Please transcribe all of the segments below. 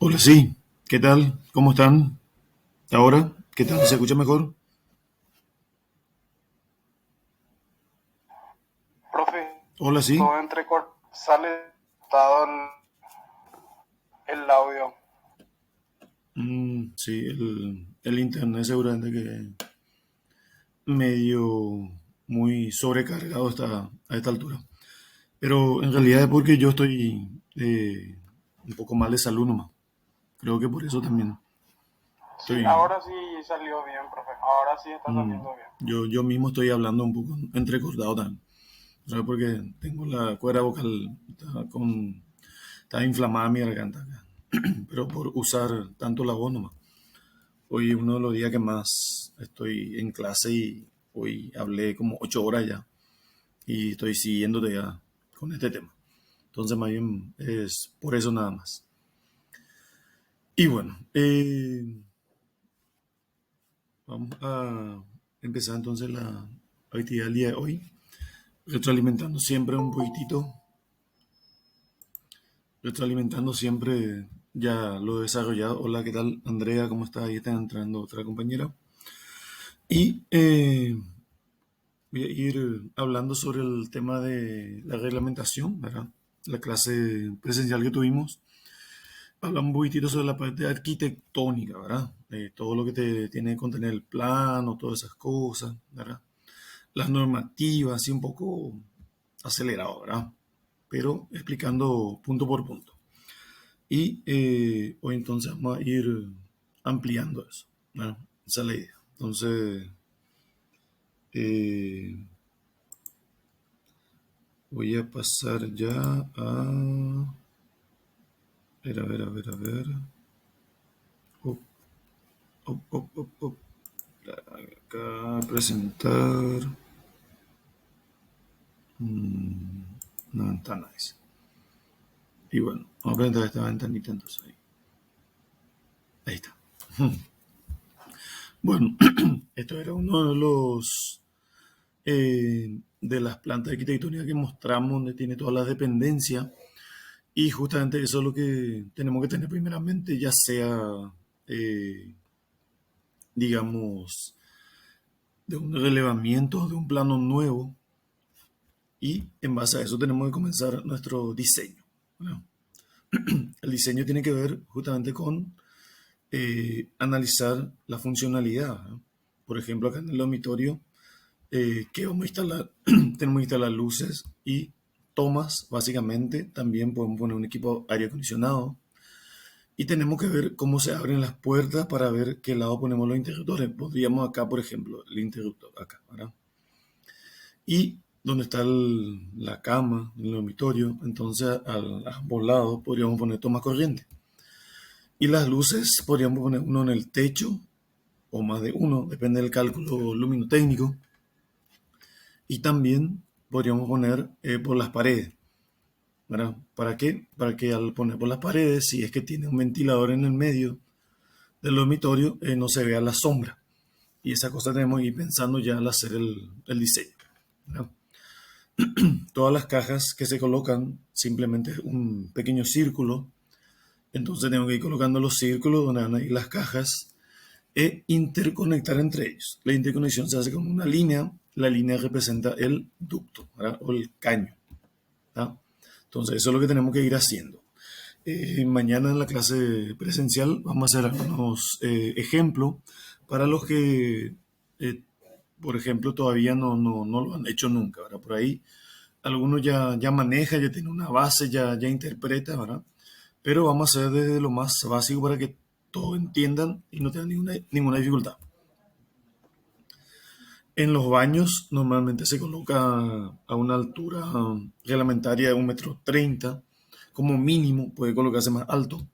Hola, sí. ¿Qué tal? ¿Cómo están? Ahora, ¿qué tal? ¿Se escucha mejor? Profe, Hola, sí. todo entrecortado, sale cortado el audio. Sí, el internet seguramente que medio muy sobrecargado está a esta altura. Pero en realidad es porque yo estoy un poco mal de salud nomás. Creo que por eso también Sí, estoy... ahora sí salió bien, profe. Ahora sí está mm, saliendo bien. yo mismo estoy hablando un poco entrecortado también. ¿Sabes? Porque tengo la cuerda vocal, está inflamada mi garganta acá. Pero por usar tanto la voz nomás. Hoy es uno de los días que más estoy en clase y hoy hablé como 8 horas ya y estoy siguiéndote ya con este tema. Entonces, más bien es por eso nada más. Y bueno, vamos a empezar entonces la actividad del día de hoy, retroalimentando siempre un poquitito, retroalimentando siempre ya lo desarrollado. Hola, ¿qué tal? Andrea, ¿cómo está? Ahí está entrando otra compañera. Y voy a ir hablando sobre el tema de la reglamentación, ¿verdad? La clase presencial que tuvimos. Hablamos un poquitito sobre la parte arquitectónica, ¿verdad? Todo lo que te tiene que contener el plano, todas esas cosas, ¿verdad? Las normativas, así un poco acelerado, ¿verdad? Pero explicando punto por punto. Y hoy entonces vamos a ir ampliando eso, ¿verdad? Esa es la idea. Entonces, eh, voy a pasar ya a... A ver. Op, op. Acá, presentar. Una ventana dice. Y bueno, vamos a presentar esta ventanita entonces ahí. Ahí está. Bueno, esto era uno de los... de las plantas arquitectónicas que mostramos, donde tiene todas las dependencias. Y justamente eso es lo que tenemos que tener primeramente, ya sea, eh, digamos, de un relevamiento, de un plano nuevo, y en base a eso tenemos que comenzar nuestro diseño. Bueno, el diseño tiene que ver justamente con analizar la funcionalidad, ¿no? Por ejemplo, acá en el dormitorio, ¿qué vamos a instalar? Tenemos que instalar luces y tomas, básicamente. También podemos poner un equipo de aire acondicionado. Y tenemos que ver cómo se abren las puertas para ver qué lado ponemos los interruptores. Podríamos acá, por ejemplo, el interruptor, acá, ¿verdad? Y donde está la cama, el dormitorio, entonces a ambos lados podríamos poner toma corriente. Y las luces podríamos poner uno en el techo o más de uno, depende del cálculo luminotécnico. Y también podríamos poner por las paredes, ¿verdad? ¿Para qué? Para que al poner por las paredes, si es que tiene un ventilador en el medio del dormitorio, no se vea la sombra. Y esa cosa tenemos que ir pensando ya al hacer el diseño, ¿verdad? Todas las cajas que se colocan simplemente un pequeño círculo. Entonces tengo que ir colocando los círculos donde van a ir las cajas e interconectar entre ellos. La interconexión se hace con una línea. La línea representa el ducto, ¿verdad? O el caño, ¿verdad? Entonces eso es lo que tenemos que ir haciendo. Mañana en la clase presencial vamos a hacer algunos ejemplos para los que, eh, por ejemplo, todavía no lo han hecho nunca, ¿verdad? Por ahí algunos ya maneja, ya tiene una base, ya interpreta, ¿verdad? Pero vamos a hacer desde lo más básico para que todos entiendan y no tengan ninguna dificultad. En los baños normalmente se coloca a una altura reglamentaria de 1,30 m, como mínimo puede colocarse más alto.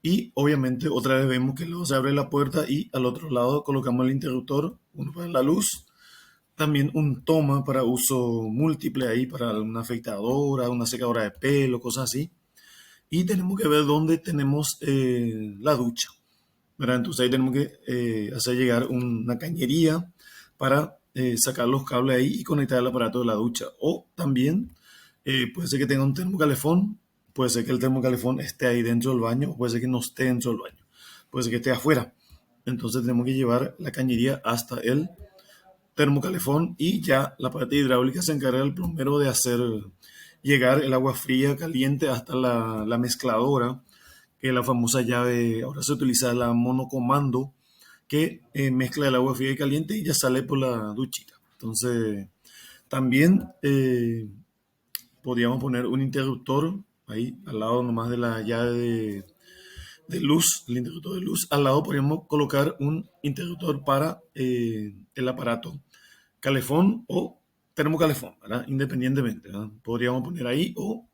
Y obviamente otra vez vemos que luego se abre la puerta y al otro lado colocamos el interruptor, uno para la luz, también un toma para uso múltiple ahí, para una afeitadora, una secadora de pelo, cosas así. Y tenemos que ver dónde tenemos la ducha, ¿verdad? Entonces ahí tenemos que hacer llegar una cañería para sacar los cables ahí y conectar el aparato de la ducha. O también puede ser que tenga un termocalefón Puede ser que el termocalefón esté ahí dentro del baño, o puede ser que no esté dentro del baño, puede ser que esté afuera. Entonces tenemos que llevar la cañería hasta el termocalefón y ya la parte hidráulica se encarga el plomero de hacer llegar el agua fría caliente hasta la mezcladora, que es la famosa llave. Ahora se utiliza la monocomando, que mezcla el agua fría y caliente y ya sale por la duchita. Entonces también podríamos poner un interruptor ahí al lado nomás de la llave de luz, el interruptor de luz. Al lado podríamos colocar un interruptor para el aparato calefón o termocalefón, ¿verdad? Independientemente, ¿verdad? Podríamos poner ahí o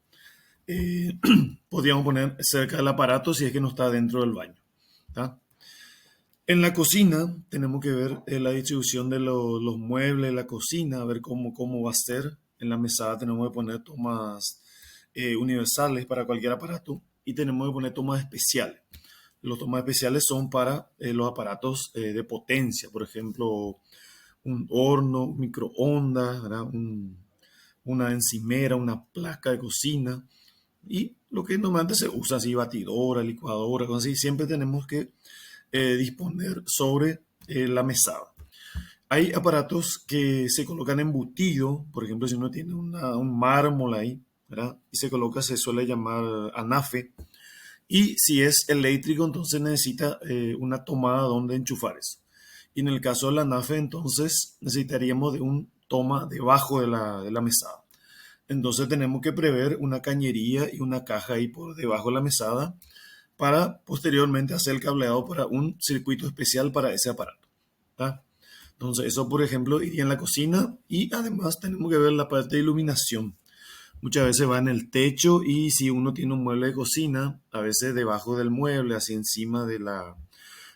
eh, podríamos poner cerca del aparato si es que no está dentro del baño, ¿tá? En la cocina tenemos que ver la distribución de los muebles de la cocina, a ver cómo va a ser. En la mesada tenemos que poner tomas universales para cualquier aparato y tenemos que poner tomas especiales. Los tomas especiales son para los aparatos de potencia, por ejemplo, un horno, un microondas, ¿verdad? Una encimera, una placa de cocina y lo que normalmente se usa, así batidora, licuadora, cosas así, siempre tenemos que disponer sobre la mesada. Hay aparatos que se colocan embutido, por ejemplo, si uno tiene un mármol ahí, ¿verdad? Y se coloca, se suele llamar anafe. Y si es eléctrico, entonces necesita una tomada donde enchufar eso. Y en el caso de la anafe, entonces necesitaríamos de un toma debajo de la mesada. Entonces tenemos que prever una cañería y una caja ahí por debajo de la mesada para posteriormente hacer el cableado para un circuito especial para ese aparato, ¿tá? Entonces eso, por ejemplo, iría en la cocina y además tenemos que ver la parte de iluminación. Muchas veces va en el techo y si uno tiene un mueble de cocina, a veces debajo del mueble, así encima de la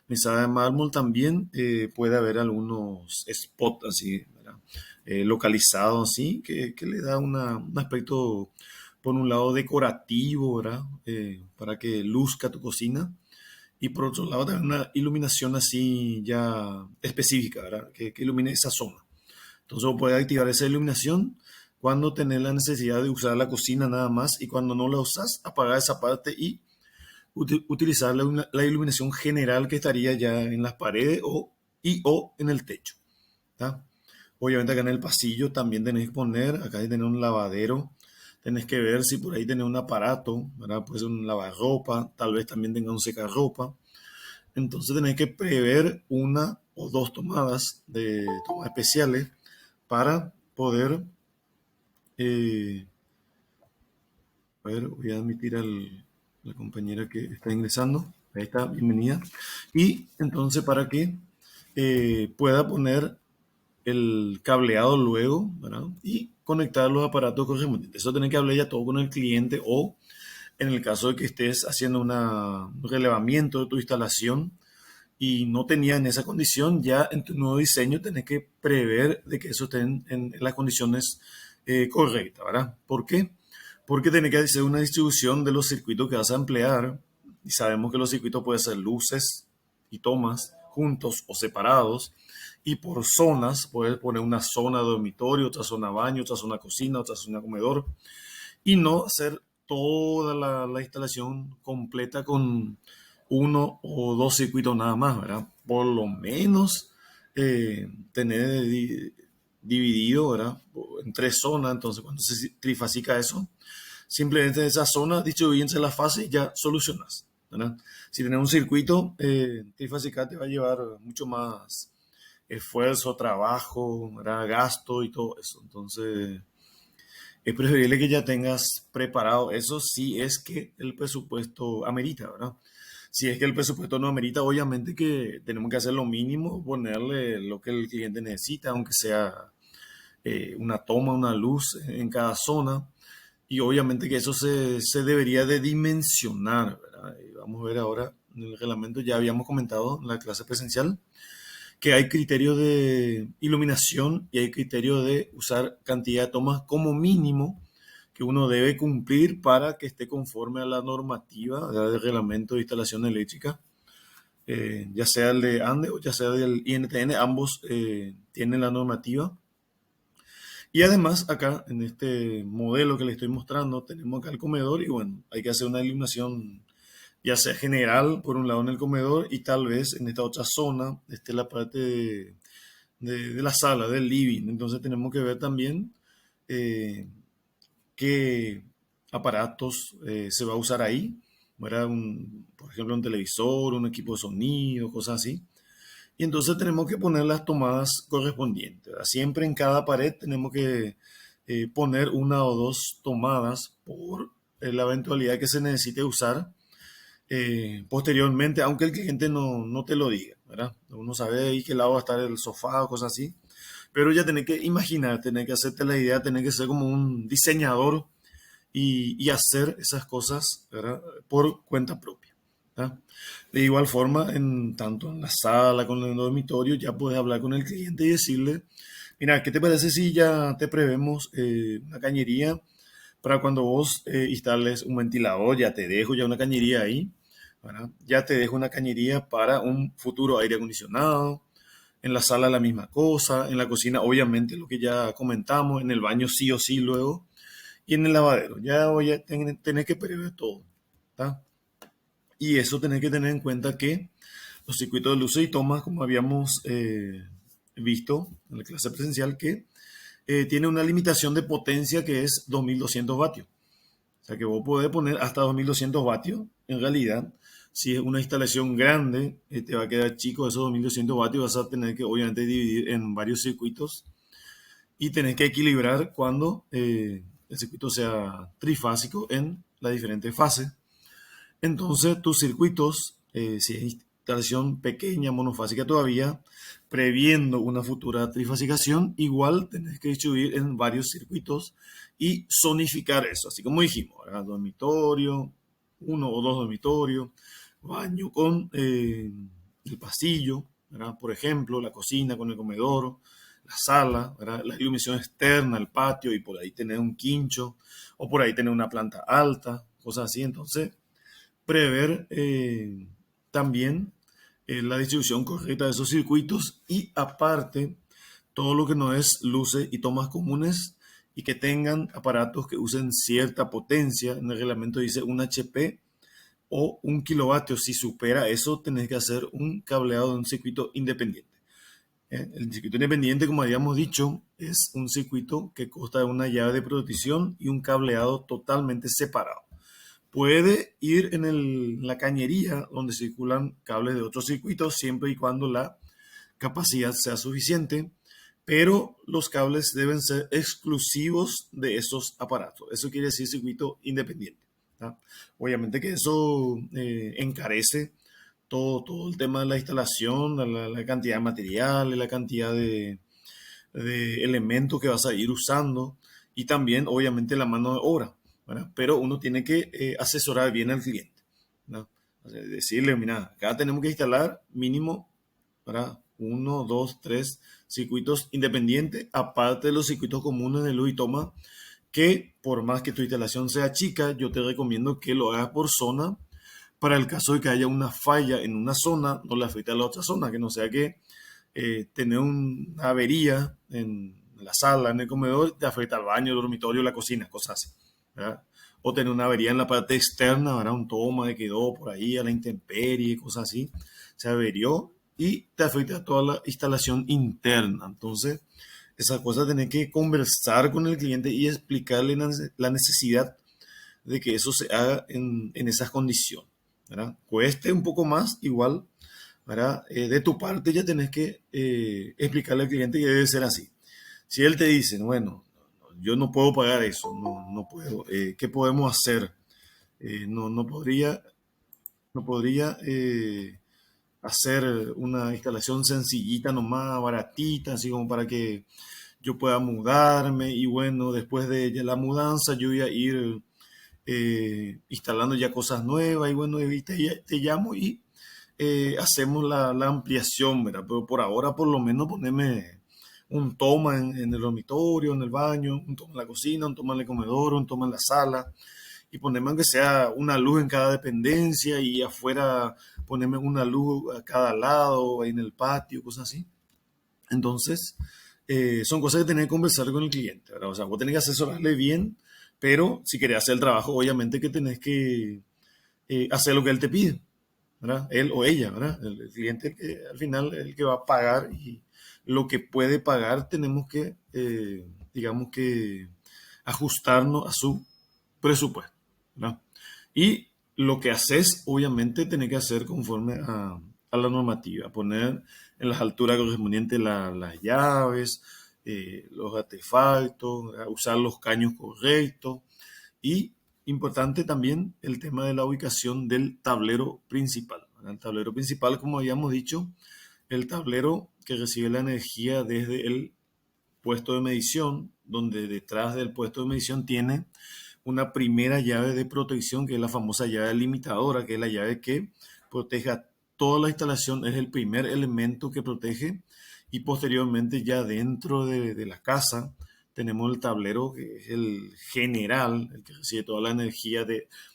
mesada de mármol también puede haber algunos spots así, ¿verdad? Localizados así, que le da un aspecto, por un lado, decorativo, ¿verdad? Para que luzca tu cocina. Y por otro lado, también una iluminación así ya específica, ¿verdad? Que ilumine esa zona. Entonces, vos podés activar esa iluminación cuando tenés la necesidad de usar la cocina nada más y cuando no la usas, apagar esa parte y utilizar la iluminación general que estaría ya en las paredes o en el techo, ¿tá? Obviamente acá en el pasillo también tenés que poner, acá hay que tener un lavadero, tenés que ver si por ahí tenés un aparato, ¿verdad? Puede ser un lavarropa, tal vez también tenga un secarropa. Entonces tenés que prever una o dos tomadas de tomas especiales para poder, eh, a ver, voy a admitir a la compañera que está ingresando. Ahí está, bienvenida. Y entonces para que pueda poner el cableado luego, ¿verdad? Y conectar los aparatos correspondientes. Eso tiene que hablar ya todo con el cliente o en el caso de que estés haciendo un relevamiento de tu instalación y no tenía en esa condición, ya en tu nuevo diseño tenés que prever de que eso esté en las condiciones correctas, ¿verdad? ¿Por qué? Porque tenés que hacer una distribución de los circuitos que vas a emplear y sabemos que los circuitos pueden ser luces y tomas juntos o separados y por zonas, puedes poner una zona de dormitorio, otra zona baño, otra zona cocina, otra zona comedor y no hacer toda la instalación completa con uno o dos circuitos nada más, ¿verdad? Por lo menos tener dividido, ¿verdad? En tres zonas, entonces cuando se trifasica eso, simplemente en esa zona distribuyense las fases y ya solucionas, ¿verdad? Si tienes un circuito, trifasicar te va a llevar mucho más esfuerzo, trabajo, ¿verdad? Gasto y todo eso. Entonces, es preferible que ya tengas preparado eso si es que el presupuesto amerita, ¿verdad? Si es que el presupuesto no amerita, obviamente que tenemos que hacer lo mínimo, ponerle lo que el cliente necesita, aunque sea una toma, una luz en cada zona. Y obviamente que eso se debería de dimensionar, ¿verdad? Y vamos a ver ahora en el reglamento, ya habíamos comentado en la clase presencial, que hay criterios de iluminación y hay criterios de usar cantidad de tomas como mínimo que uno debe cumplir para que esté conforme a la normativa del reglamento de instalación eléctrica, ya sea el de ANDE o ya sea del INTN, ambos tienen la normativa. Y además acá en este modelo que le estoy mostrando tenemos acá el comedor y bueno, hay que hacer una iluminación ya sea general por un lado en el comedor y tal vez en esta otra zona esté la parte de la sala, del living. Entonces tenemos que ver también eh, qué aparatos se va a usar ahí. ¿Verdad? Por ejemplo, un televisor, un equipo de sonido, cosas así. Y entonces tenemos que poner las tomadas correspondientes. ¿Verdad? Siempre en cada pared tenemos que poner una o dos tomadas por la eventualidad que se necesite usar posteriormente, aunque el cliente no te lo diga, ¿verdad? Uno sabe ahí qué lado va a estar el sofá o cosas así, pero ya tenés que imaginar, tenés que hacerte la idea, tenés que ser como un diseñador y hacer esas cosas, ¿verdad? Por cuenta propia. ¿Verdad? De igual forma, tanto en la sala como en el dormitorio, ya puedes hablar con el cliente y decirle, mira, ¿qué te parece si ya te prevemos una cañería para cuando vos instales un ventilador? Ya te dejo ya una cañería ahí, ¿verdad? Ya te dejo una cañería para un futuro aire acondicionado. En la sala la misma cosa, en la cocina obviamente lo que ya comentamos, en el baño sí o sí luego, y en el lavadero. Ya voy a tener que prever todo. ¿Tá? Y eso tenés que tener en cuenta que los circuitos de luces y tomas, como habíamos visto en la clase presencial, que tiene una limitación de potencia que es 2200 vatios. O sea que vos podés poner hasta 2200 vatios. En realidad, si es una instalación grande, te va a quedar chico esos 2200 vatios. Vas a tener que obviamente dividir en varios circuitos y tenés que equilibrar cuando el circuito sea trifásico en las diferentes fases. Entonces, tus circuitos, si es instalación pequeña, monofásica todavía, previendo una futura trifasicación, igual tenés que distribuir en varios circuitos y zonificar eso, así como dijimos, ¿verdad? Dormitorio, uno o dos dormitorios, baño con el pasillo, ¿verdad? Por ejemplo, la cocina con el comedor, la sala, ¿verdad? La iluminación externa, el patio y por ahí tener un quincho o por ahí tener una planta alta, cosas así. Entonces, prever también la distribución correcta de esos circuitos y aparte todo lo que no es luces y tomas comunes y que tengan aparatos que usen cierta potencia. En el reglamento dice un HP o un kilovatio. Si supera eso, tenés que hacer un cableado de un circuito independiente. El circuito independiente, como habíamos dicho, es un circuito que consta de una llave de protección y un cableado totalmente separado. Puede ir en la cañería donde circulan cables de otros circuitos siempre y cuando la capacidad sea suficiente, pero los cables deben ser exclusivos de esos aparatos. Eso quiere decir circuito independiente. ¿Tá? Obviamente que eso encarece todo el tema de la instalación, la cantidad de materiales, la cantidad de elementos que vas a ir usando y también obviamente la mano de obra. ¿Verdad? Pero uno tiene que asesorar bien al cliente, ¿no? O sea, decirle, mira, acá tenemos que instalar mínimo para uno, dos, tres circuitos independientes, aparte de los circuitos comunes de luz y toma, que por más que tu instalación sea chica, yo te recomiendo que lo hagas por zona, para el caso de que haya una falla en una zona, no le afecte a la otra zona, que no sea que tener una avería en la sala, en el comedor, te afecta al baño, el dormitorio, la cocina, cosas así. ¿Verdad? O tener una avería en la parte externa, ¿verdad? Un toma que quedó por ahí a la intemperie, cosas así, se averió y te afecta a toda la instalación interna. Entonces, esas cosas tenés que conversar con el cliente y explicarle la necesidad de que eso se haga en esas condiciones. ¿Verdad? Cueste un poco más, igual, ¿verdad? De tu parte ya tenés que explicarle al cliente que debe ser así. Si él te dice, bueno, yo no puedo pagar eso, no puedo, ¿qué podemos hacer? No podría hacer una instalación sencillita nomás, baratita, así como para que yo pueda mudarme y bueno, después de la mudanza yo voy a ir instalando ya cosas nuevas y bueno, y te llamo y hacemos la ampliación, ¿verdad? Pero por ahora por lo menos poneme un toma en el dormitorio, en el baño, un toma en la cocina, un toma en el comedor, un toma en la sala y poneme aunque sea una luz en cada dependencia y afuera poneme una luz a cada lado, en el patio, cosas así. Entonces, son cosas que tenés que conversar con el cliente, ¿verdad? O sea, vos tenés que asesorarle bien, pero si querés hacer el trabajo, obviamente que tenés que hacer lo que él te pide, ¿verdad? Él o ella, ¿verdad? El cliente que, al final el que va a pagar y lo que puede pagar tenemos que, digamos que, ajustarnos a su presupuesto, ¿verdad? Y lo que haces, obviamente, tenés que hacer conforme a la normativa, poner en las alturas correspondientes las llaves, los artefactos, usar los caños correctos y importante también el tema de la ubicación del tablero principal. El tablero principal, como habíamos dicho, el tablero que recibe la energía desde el puesto de medición, donde detrás del puesto de medición tiene una primera llave de protección, que es la famosa llave limitadora, que es la llave que protege a toda la instalación, es el primer elemento que protege y posteriormente ya dentro de la casa tenemos el tablero que es el general, el que recibe toda la energía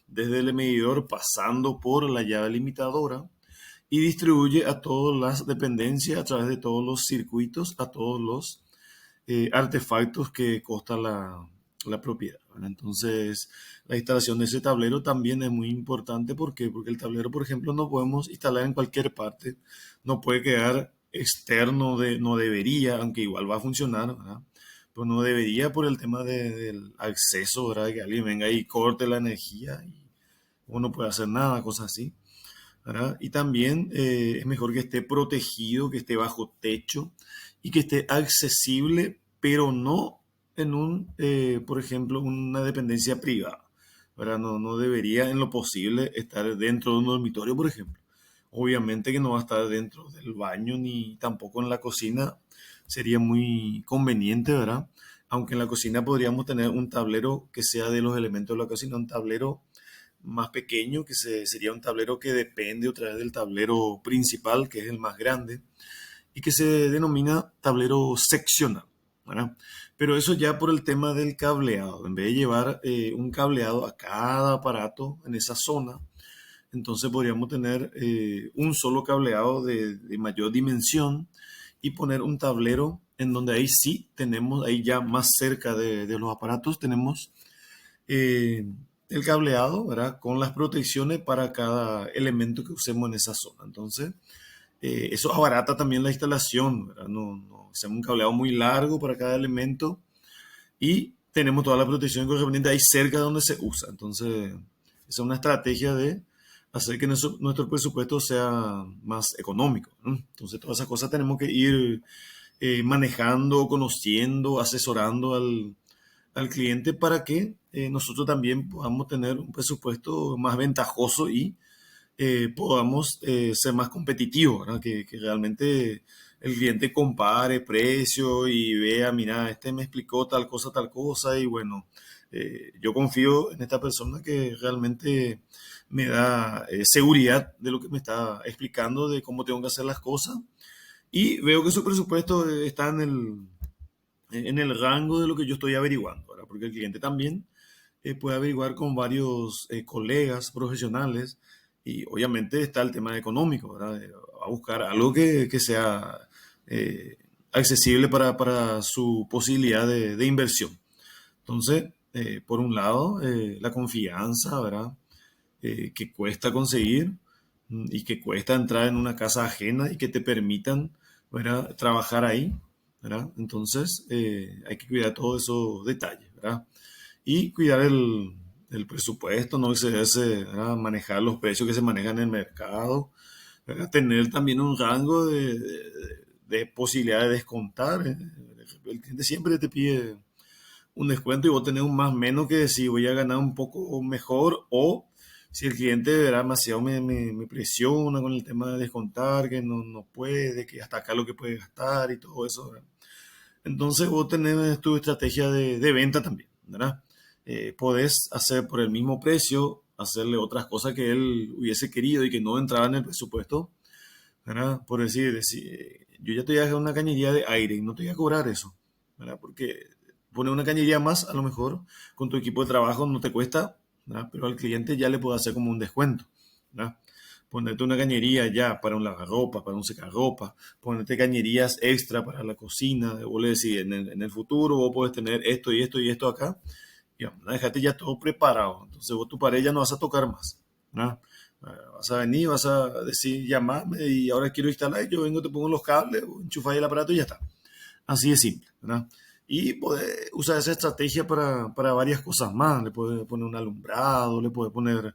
desde el medidor pasando por la llave limitadora y distribuye a todas las dependencias a través de todos los circuitos, a todos los artefactos que consta la propiedad, ¿verdad? Entonces, la instalación de ese tablero también es muy importante. ¿Por qué? Porque el tablero, por ejemplo, no podemos instalar en cualquier parte, no puede quedar externo, no debería, aunque igual va a funcionar, ¿verdad? Pero no debería por el tema del acceso, ¿verdad? Que alguien venga y corte la energía y uno no puede hacer nada, cosas así, ¿verdad? Y también es mejor que esté protegido, que esté bajo techo y que esté accesible, pero no en por ejemplo, una dependencia privada, ¿verdad? No debería en lo posible estar dentro de un dormitorio, por ejemplo. Obviamente que no va a estar dentro del baño ni tampoco en la cocina, sería muy conveniente, ¿verdad? Aunque en la cocina podríamos tener un tablero que sea de los elementos de la cocina, un tablero más pequeño, sería un tablero que depende otra vez del tablero principal, que es el más grande, y que se denomina tablero seccional, ¿verdad? Pero eso ya por el tema del cableado. En vez de llevar un cableado a cada aparato en esa zona, entonces podríamos tener un solo cableado de mayor dimensión y poner un tablero en donde ahí sí tenemos, ahí ya más cerca de los aparatos, tenemos eh, el cableado, ¿verdad? Con las protecciones para cada elemento que usemos en esa zona. Entonces, eso abarata también la instalación, ¿verdad? No hacemos un cableado muy largo para cada elemento y tenemos toda la protección correspondiente ahí cerca de donde se usa. Entonces, esa es una estrategia de hacer que nuestro presupuesto sea más económico, ¿no? Entonces, todas esas cosas tenemos que ir manejando, conociendo, asesorando al cliente para que nosotros también podamos tener un presupuesto más ventajoso y podamos ser más competitivos, ¿verdad? Que realmente el cliente compare precio y vea, mira, este me explicó tal cosa, y bueno, yo confío en esta persona que realmente me da seguridad de lo que me está explicando, de cómo tengo que hacer las cosas, y veo que su presupuesto está en el rango de lo que yo estoy averiguando, ¿verdad? Porque el cliente también puede averiguar con varios colegas profesionales y obviamente está el tema económico, ¿verdad? A buscar algo que sea eh, accesible para su posibilidad de inversión. Entonces, por un lado, la confianza, ¿verdad? Que cuesta conseguir y que cuesta entrar en una casa ajena y que te permitan, ¿verdad? Trabajar ahí, ¿verdad? Entonces, hay que cuidar todos esos detalles, ¿verdad? Y cuidar el presupuesto, no excederse, ¿verdad? Manejar los precios que se manejan en el mercado, ¿verdad? Tener también un rango de posibilidad de descontar. El cliente siempre te pide un descuento y vos tenés un más menos que si voy a ganar un poco mejor o si el cliente de verdad demasiado me presiona con el tema de descontar, que no puede, que hasta acá lo que puede gastar y todo eso, ¿verdad? Entonces vos tenés tu estrategia de venta también, ¿verdad? Podés hacer por el mismo precio, hacerle otras cosas que él hubiese querido y que no entraban en el presupuesto, ¿verdad? Por decir, yo ya te voy a dejar una cañería de aire y no te voy a cobrar eso, ¿verdad? Porque poner una cañería más, a lo mejor, con tu equipo de trabajo no te cuesta, ¿verdad? Pero al cliente ya le puedo hacer como un descuento, ¿verdad? ponerte una cañería ya para un lavarropa, para un secarropa, ponerte cañerías extra para la cocina, vos le decís, en el futuro vos podés tener esto y esto y esto acá, y vamos a dejarte ya todo preparado. Entonces vos tu pared ya no vas a tocar más, ¿no? Vas a venir, vas a decir, llamarme y ahora quiero instalar, yo vengo, te pongo los cables, enchufáis el aparato y ya está. Así de simple, ¿verdad? Y puedes usar esa estrategia para varias cosas más. Le puedes poner un alumbrado, le puedes poner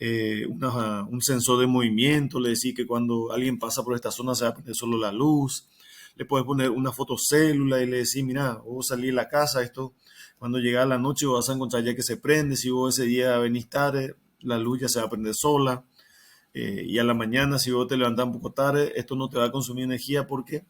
un sensor de movimiento, le decís que cuando alguien pasa por esta zona se va a prender solo la luz. Le puedes poner una fotocélula y le decís, mira, vos salís de la casa, esto cuando llega la noche vas a encontrar ya que se prende, si vos ese día venís tarde, la luz ya se va a prender sola. Y a la mañana, si vos te levantás un poco tarde, esto no te va a consumir energía porque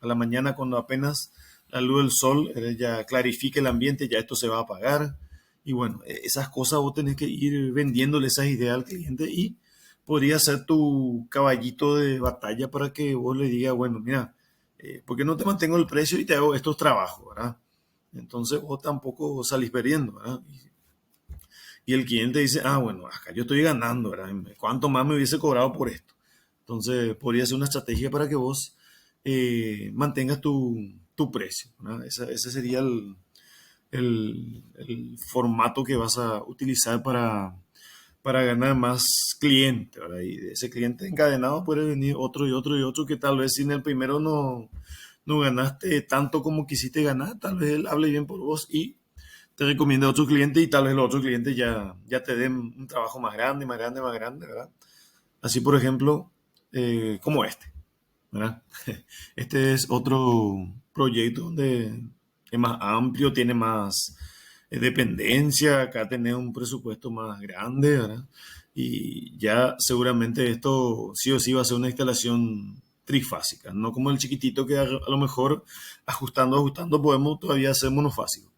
a la mañana cuando apenas la luz del sol ya clarifique el ambiente, ya esto se va a apagar. Y bueno, esas cosas vos tenés que ir vendiéndole esas ideas al cliente y podría ser tu caballito de batalla para que vos le digas, bueno, mira, ¿por qué no te mantengo el precio y te hago estos trabajos, ¿verdad? Entonces vos tampoco salís perdiendo, ¿verdad? Y el cliente dice, ah, bueno, acá yo estoy ganando, ¿verdad? ¿Cuánto más me hubiese cobrado por esto? Entonces, podría ser una estrategia para que vos mantengas tu precio, ¿verdad? Ese sería el formato que vas a utilizar para ganar más clientes, ¿verdad? Y de ese cliente encadenado puede venir otro y otro y otro que tal vez sin el primero no ganaste tanto como quisiste ganar, tal vez él hable bien por vos y te recomienda a otro cliente y tal vez los otros clientes ya te den un trabajo más grande, más grande, más grande, ¿verdad? Así, por ejemplo, como este, ¿verdad? Este es otro proyecto donde es más amplio, tiene más dependencia, acá tenés un presupuesto más grande, ¿verdad? Y ya seguramente esto sí o sí va a ser una instalación trifásica, no como el chiquitito que a lo mejor ajustando podemos todavía hacer monofásico.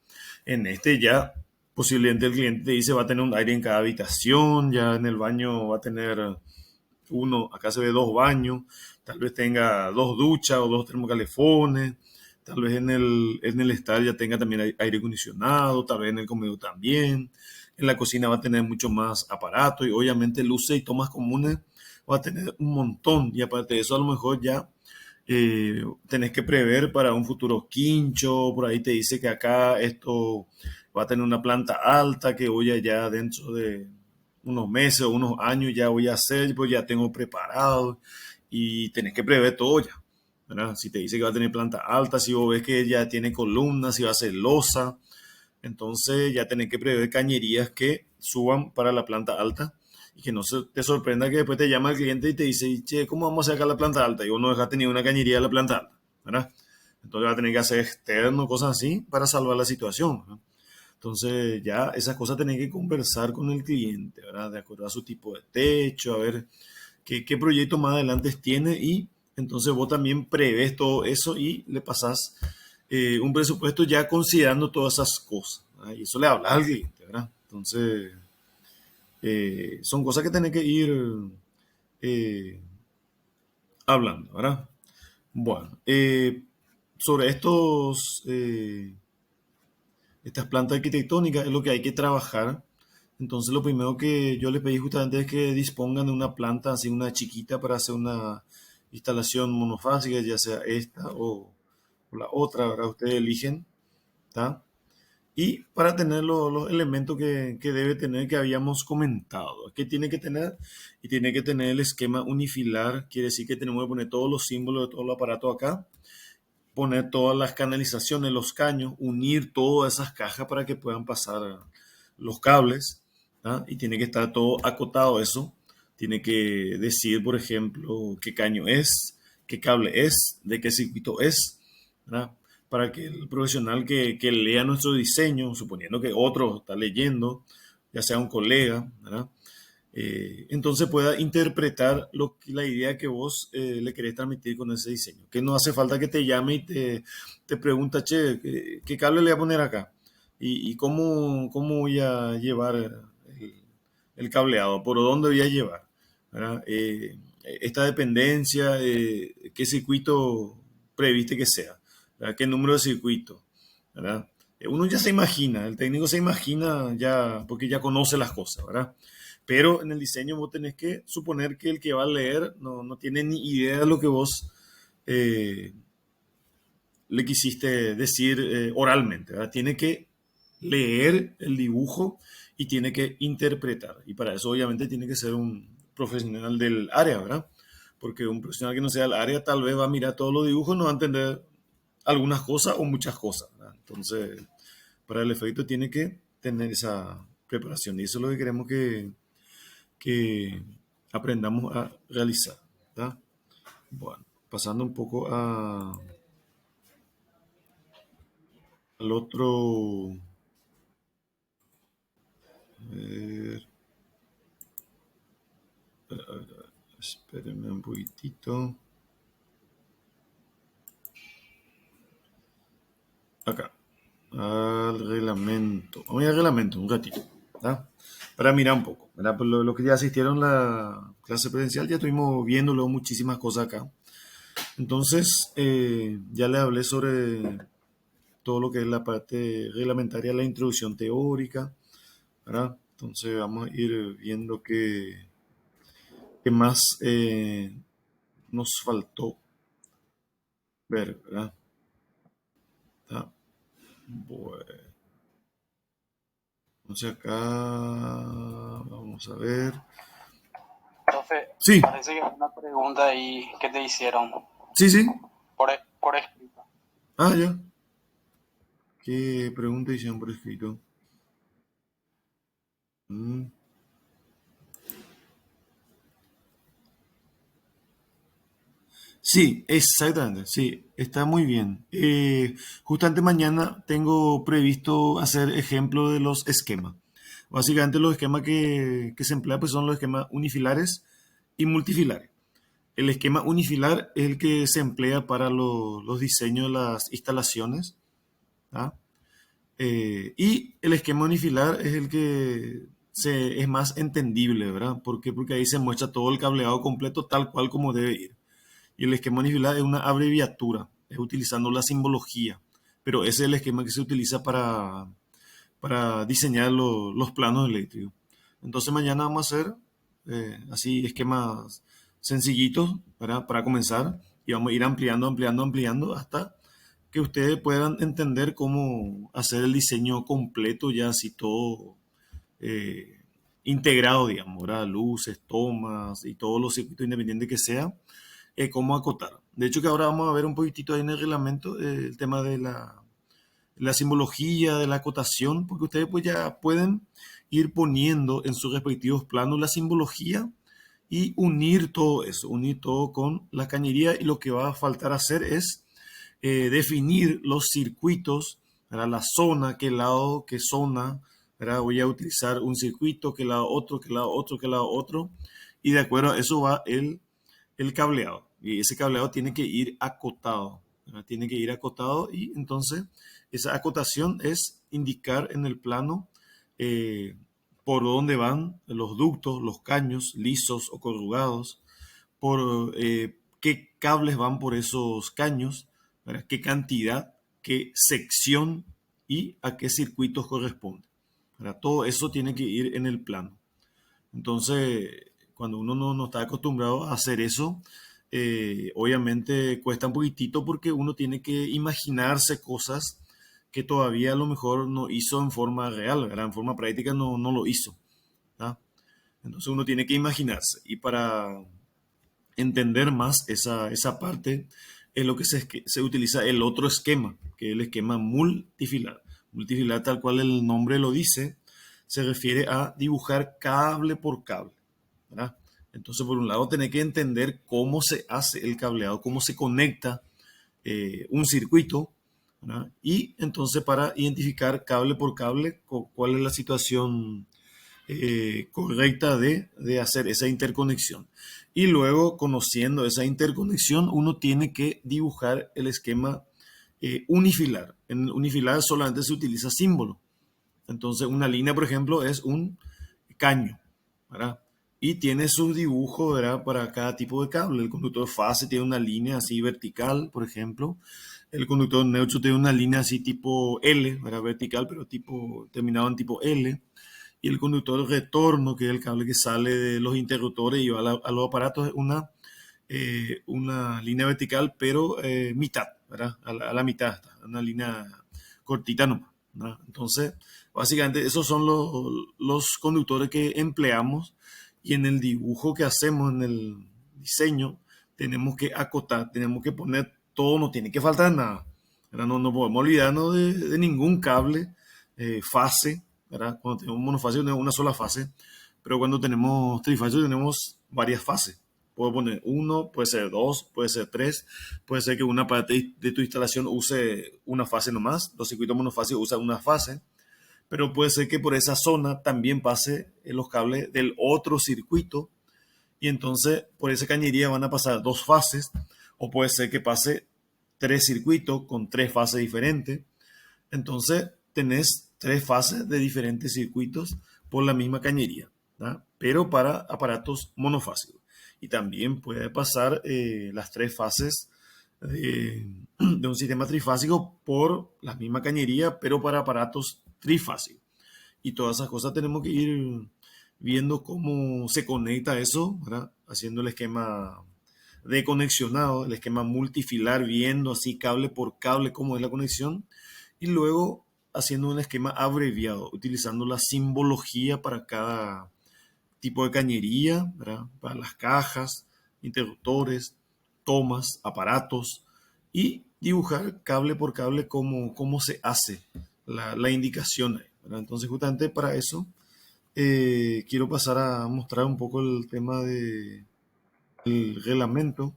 En este ya posiblemente el cliente te dice va a tener un aire en cada habitación, ya en el baño va a tener uno, acá se ve dos baños, tal vez tenga dos duchas o dos termocalefones, tal vez en el estar ya tenga también aire acondicionado, tal vez en el comedor también, en la cocina va a tener mucho más aparato y obviamente luces y tomas comunes va a tener un montón y aparte de eso a lo mejor ya tenés que prever para un futuro quincho, por ahí te dice que acá esto va a tener una planta alta que voy allá dentro de unos meses o unos años ya voy a hacer, pues ya tengo preparado y tenés que prever todo ya, ¿verdad? Si te dice que va a tener planta alta, si vos ves que ya tiene columnas, si va a ser losa, entonces ya tenés que prever cañerías que suban para la planta alta y que no se te sorprenda que después te llama el cliente y te dice, che, ¿cómo vamos a sacar la planta alta? Y vos no dejaste ni una cañería de la planta alta, ¿verdad? Entonces va a tener que hacer externo, cosas así, para salvar la situación, ¿verdad? Entonces ya esas cosas tenés que conversar con el cliente, ¿verdad? De acuerdo a su tipo de techo, a ver qué proyecto más adelante tiene y entonces vos también prevés todo eso y le pasás un presupuesto ya considerando todas esas cosas, ¿verdad? Y eso le hablas al cliente, ¿verdad? Entonces son cosas que tenés que ir eh, hablando, ¿verdad? Bueno, sobre estas plantas arquitectónicas es lo que hay que trabajar. Entonces lo primero que yo les pedí justamente es que dispongan de una planta así, una chiquita para hacer una instalación monofásica, ya sea esta o la otra, ¿verdad? Ustedes eligen, ¿está? Y para tener los elementos que debe tener que habíamos comentado, que tiene que tener y tiene que tener el esquema unifilar, quiere decir que tenemos que poner todos los símbolos de todo el aparato acá, poner todas las canalizaciones, los caños, unir todas esas cajas para que puedan pasar los cables, ¿ah? Y tiene que estar todo acotado eso. Tiene que decir, por ejemplo, qué caño es, qué cable es, de qué circuito es, ¿verdad? Para que el profesional que lea nuestro diseño, suponiendo que otro está leyendo, ya sea un colega, ¿verdad? Entonces pueda interpretar la idea que vos le querés transmitir con ese diseño. Que no hace falta que te llame y te pregunta, che, ¿qué cable le voy a poner acá? ¿Y cómo voy a llevar el cableado? ¿Por dónde voy a llevar? ¿Verdad? Esta dependencia, ¿qué circuito previste que sea? ¿Verdad? ¿Qué número de circuito? ¿Verdad? Uno ya se imagina, el técnico se imagina ya, porque ya conoce las cosas, ¿verdad? Pero en el diseño vos tenés que suponer que el que va a leer no tiene ni idea de lo que vos eh, le quisiste decir oralmente, ¿verdad? Tiene que leer el dibujo y tiene que interpretar. Y para eso obviamente tiene que ser un profesional del área, ¿verdad? Porque un profesional que no sea del área tal vez va a mirar todos los dibujos, no va a entender algunas cosas o muchas cosas, ¿verdad? Entonces, para el efecto tiene que tener esa preparación y eso es lo que queremos que aprendamos a realizar, ¿verdad? Bueno, pasando un poco al otro. A ver, espérenme un poquitito. Acá, al reglamento. Vamos a ir al reglamento un ratito, ¿verdad? Para mirar un poco, ¿verdad? Por lo que ya asistieron a la clase presencial, ya estuvimos viéndolo muchísimas cosas acá. Entonces, ya les hablé sobre todo lo que es la parte reglamentaria, la introducción teórica, ¿verdad? Entonces, vamos a ir viendo qué más nos faltó ver, ¿verdad? Está bueno. Entonces acá vamos a ver. Profe, Sí, parece que hay una pregunta ahí que te hicieron sí, sí. por escrito. Ah, ya. ¿Qué pregunta hicieron por escrito? Mm. Sí, exactamente, sí, está muy bien. Justamente mañana tengo previsto hacer ejemplo de los esquemas. Básicamente los esquemas que se emplean pues son los esquemas unifilares y multifilares. El esquema unifilar es el que se emplea para los diseños de las instalaciones, ¿ah? Y el esquema unifilar es el que es más entendible, ¿verdad? ¿Por qué? Porque ahí se muestra todo el cableado completo tal cual como debe ir. Y el esquema unifilar es una abreviatura, es utilizando la simbología, pero ese es el esquema que se utiliza para diseñar los planos eléctricos. Entonces mañana vamos a hacer así esquemas sencillitos para comenzar y vamos a ir ampliando, ampliando, ampliando hasta que ustedes puedan entender cómo hacer el diseño completo, ya así todo eh, integrado, digamos, ¿verdad? Luces, tomas y todos los circuitos independientes que sea, cómo acotar. De hecho que ahora vamos a ver un poquitito ahí en el reglamento el tema de la simbología, de la acotación, porque ustedes pues ya pueden ir poniendo en sus respectivos planos la simbología y unir todo eso, unir todo con la cañería y lo que va a faltar hacer es definir los circuitos, para la zona, qué lado, qué zona, ¿verdad? Voy a utilizar un circuito, qué lado otro, qué lado otro, qué lado otro, y de acuerdo a eso va el cableado, y ese cableado tiene que ir acotado, ¿verdad? Tiene que ir acotado y entonces esa acotación es indicar en el plano eh, por dónde van los ductos, los caños, lisos o corrugados, por qué cables van por esos caños, ¿verdad? Qué cantidad, qué sección y a qué circuitos corresponde, ¿verdad? Todo eso tiene que ir en el plano. Entonces, cuando uno no está acostumbrado a hacer eso, obviamente cuesta un poquitito porque uno tiene que imaginarse cosas que todavía a lo mejor no hizo en forma real, ¿verdad? En forma práctica no lo hizo, ¿verdad? Entonces uno tiene que imaginarse. Y para entender más esa parte es lo que se utiliza el otro esquema, que es el esquema multifilar. Multifilar, tal cual el nombre lo dice, se refiere a dibujar cable por cable, ¿verdad? Entonces, por un lado, tener que entender cómo se hace el cableado, cómo se conecta un circuito, ¿verdad? Y entonces para identificar cable por cable cuál es la situación correcta de hacer esa interconexión. Y luego, conociendo esa interconexión, uno tiene que dibujar el esquema unifilar. En unifilar solamente se utiliza símbolo. Entonces, una línea, por ejemplo, es un caño, ¿verdad? Y tiene su dibujo, ¿verdad? Para cada tipo de cable. El conductor fase tiene una línea así vertical, por ejemplo. El conductor neutro tiene una línea así tipo L, ¿verdad? Vertical, pero tipo terminado en tipo L. y el conductor retorno, que es el cable que sale de los interruptores y va a los aparatos, es una línea vertical, pero mitad, ¿verdad? A la mitad está, una línea cortita nomás, ¿verdad? Entonces, básicamente esos son los conductores que empleamos y en el dibujo que hacemos, en el diseño, tenemos que acotar, tenemos que poner todo, no tiene que faltar nada, ¿verdad? No podemos olvidarnos de ningún cable, fase, ¿verdad? Cuando tenemos monofase tenemos una sola fase, pero cuando tenemos trifase tenemos varias fases. Puedo poner uno, puede ser dos, puede ser tres, puede ser que una parte de tu instalación use una fase nomás, los circuitos monofásicos usan una fase, pero puede ser que por esa zona también pase los cables del otro circuito y entonces por esa cañería van a pasar dos fases, o puede ser que pase tres circuitos con tres fases diferentes. Entonces tenés tres fases de diferentes circuitos por la misma cañería, ¿tá? Pero para aparatos monofásicos. Y también puede pasar las tres fases de un sistema trifásico por la misma cañería, pero para aparatos trifásicos. Y todas esas cosas tenemos que ir viendo cómo se conecta eso, ¿verdad? Haciendo el esquema de conexionado, el esquema multifilar, viendo así cable por cable cómo es la conexión y luego haciendo un esquema abreviado, utilizando la simbología para cada tipo de cañería, ¿verdad? Para las cajas, interruptores, tomas, aparatos y dibujar cable por cable cómo se hace la indicación, ¿verdad? Entonces justamente para eso quiero pasar a mostrar un poco el tema del reglamento,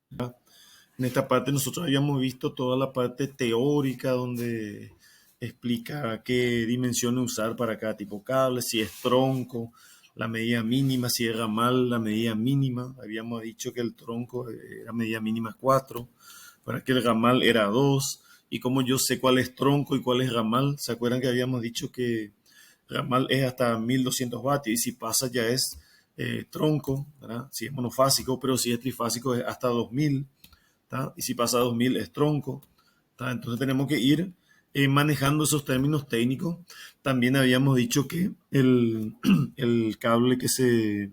¿verdad? En esta parte nosotros habíamos visto toda la parte teórica donde explica qué dimensiones usar para cada tipo de cable, si es tronco, la medida mínima, si es ramal, la medida mínima. Habíamos dicho que el tronco era medida mínima 4, para que el ramal era 2. Y como yo sé cuál es tronco y cuál es ramal, ¿se acuerdan que habíamos dicho que ramal es hasta 1200 vatios y si pasa ya es tronco, ¿verdad? Si es monofásico, pero si es trifásico es hasta 2000. ¿Tá? Y si pasa a 2000 es tronco. ¿Tá? Entonces tenemos que ir manejando esos términos técnicos. También habíamos dicho que el cable que se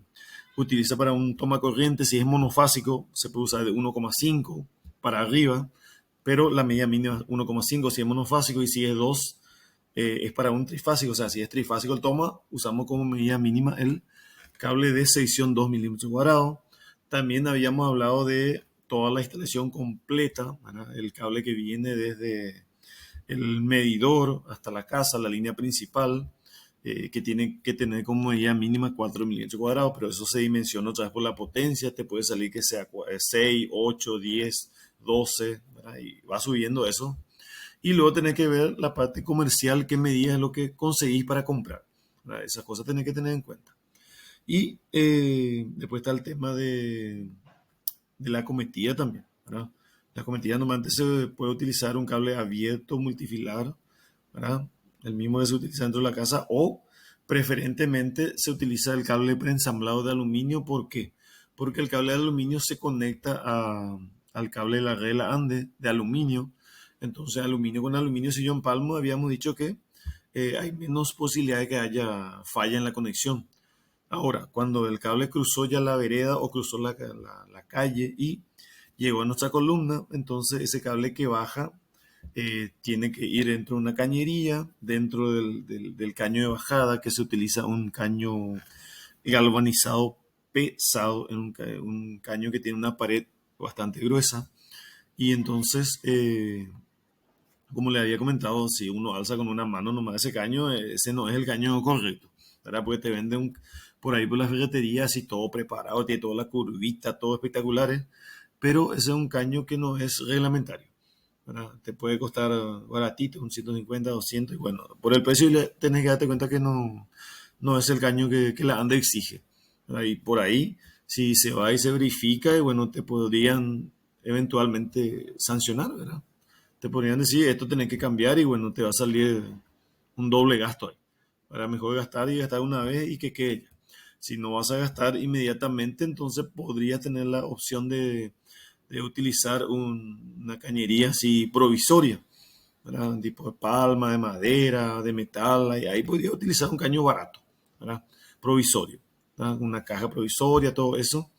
utiliza para un toma corriente, si es monofásico, se puede usar de 1,5 para arriba, pero la medida mínima es 1,5 si es monofásico y si es 2 es para un trifásico. O sea, si es trifásico el toma, usamos como medida mínima el cable de sección 2 milímetros cuadrados. También habíamos hablado de toda la instalación completa, ¿verdad? El cable que viene desde el medidor hasta la casa, la línea principal, que tiene que tener como medida mínima 4 milímetros cuadrados, pero eso se dimensiona otra vez por la potencia, te puede salir que sea 6, 8, 10, 12, ¿verdad? Y va subiendo eso. Y luego tenés que ver la parte comercial, qué medidas es lo que conseguís para comprar, ¿verdad? Esas cosas tenés que tener en cuenta. Y después está el tema de la cometida también, ¿verdad? La cometida normalmente se puede utilizar un cable abierto multifilar, ¿verdad? El mismo que se utiliza dentro de la casa o preferentemente se utiliza el cable preensamblado de aluminio. ¿Por qué? Porque el cable de aluminio se conecta al cable de la regla ANDE de aluminio. Entonces, aluminio con aluminio, si yo empalmo, habíamos dicho que hay menos posibilidad de que haya falla en la conexión. Ahora, cuando el cable cruzó ya la vereda o cruzó la calle y llegó a nuestra columna, entonces ese cable que baja tiene que ir dentro de una cañería, dentro del caño de bajada, que se utiliza un caño galvanizado pesado, en un caño que tiene una pared bastante gruesa. Y entonces, como le había comentado, si uno alza con una mano nomás ese caño, ese no es el caño correcto, ¿verdad? Porque te venden por ahí por las ferreterías y todo preparado, tiene toda la curvita, todo espectaculares, pero ese es un caño que no es reglamentario, ¿verdad? Te puede costar baratito, un 150, 200, y bueno, por el precio tenés que darte cuenta que no es el caño que la ANDE exige, ¿verdad? Y por ahí, si se va y se verifica, y bueno, te podrían eventualmente sancionar, ¿verdad? Te podrían decir, esto tenés que cambiar y bueno, te va a salir un doble gasto ahí. Para mejor gastar y gastar una vez y que quede ya. Si no vas a gastar inmediatamente, entonces podrías tener la opción de utilizar una cañería así provisoria, ¿verdad? Un tipo de palma, de madera, de metal. Ahí podría utilizar un caño barato, ¿verdad? Provisorio, ¿verdad? Una caja provisoria, todo eso.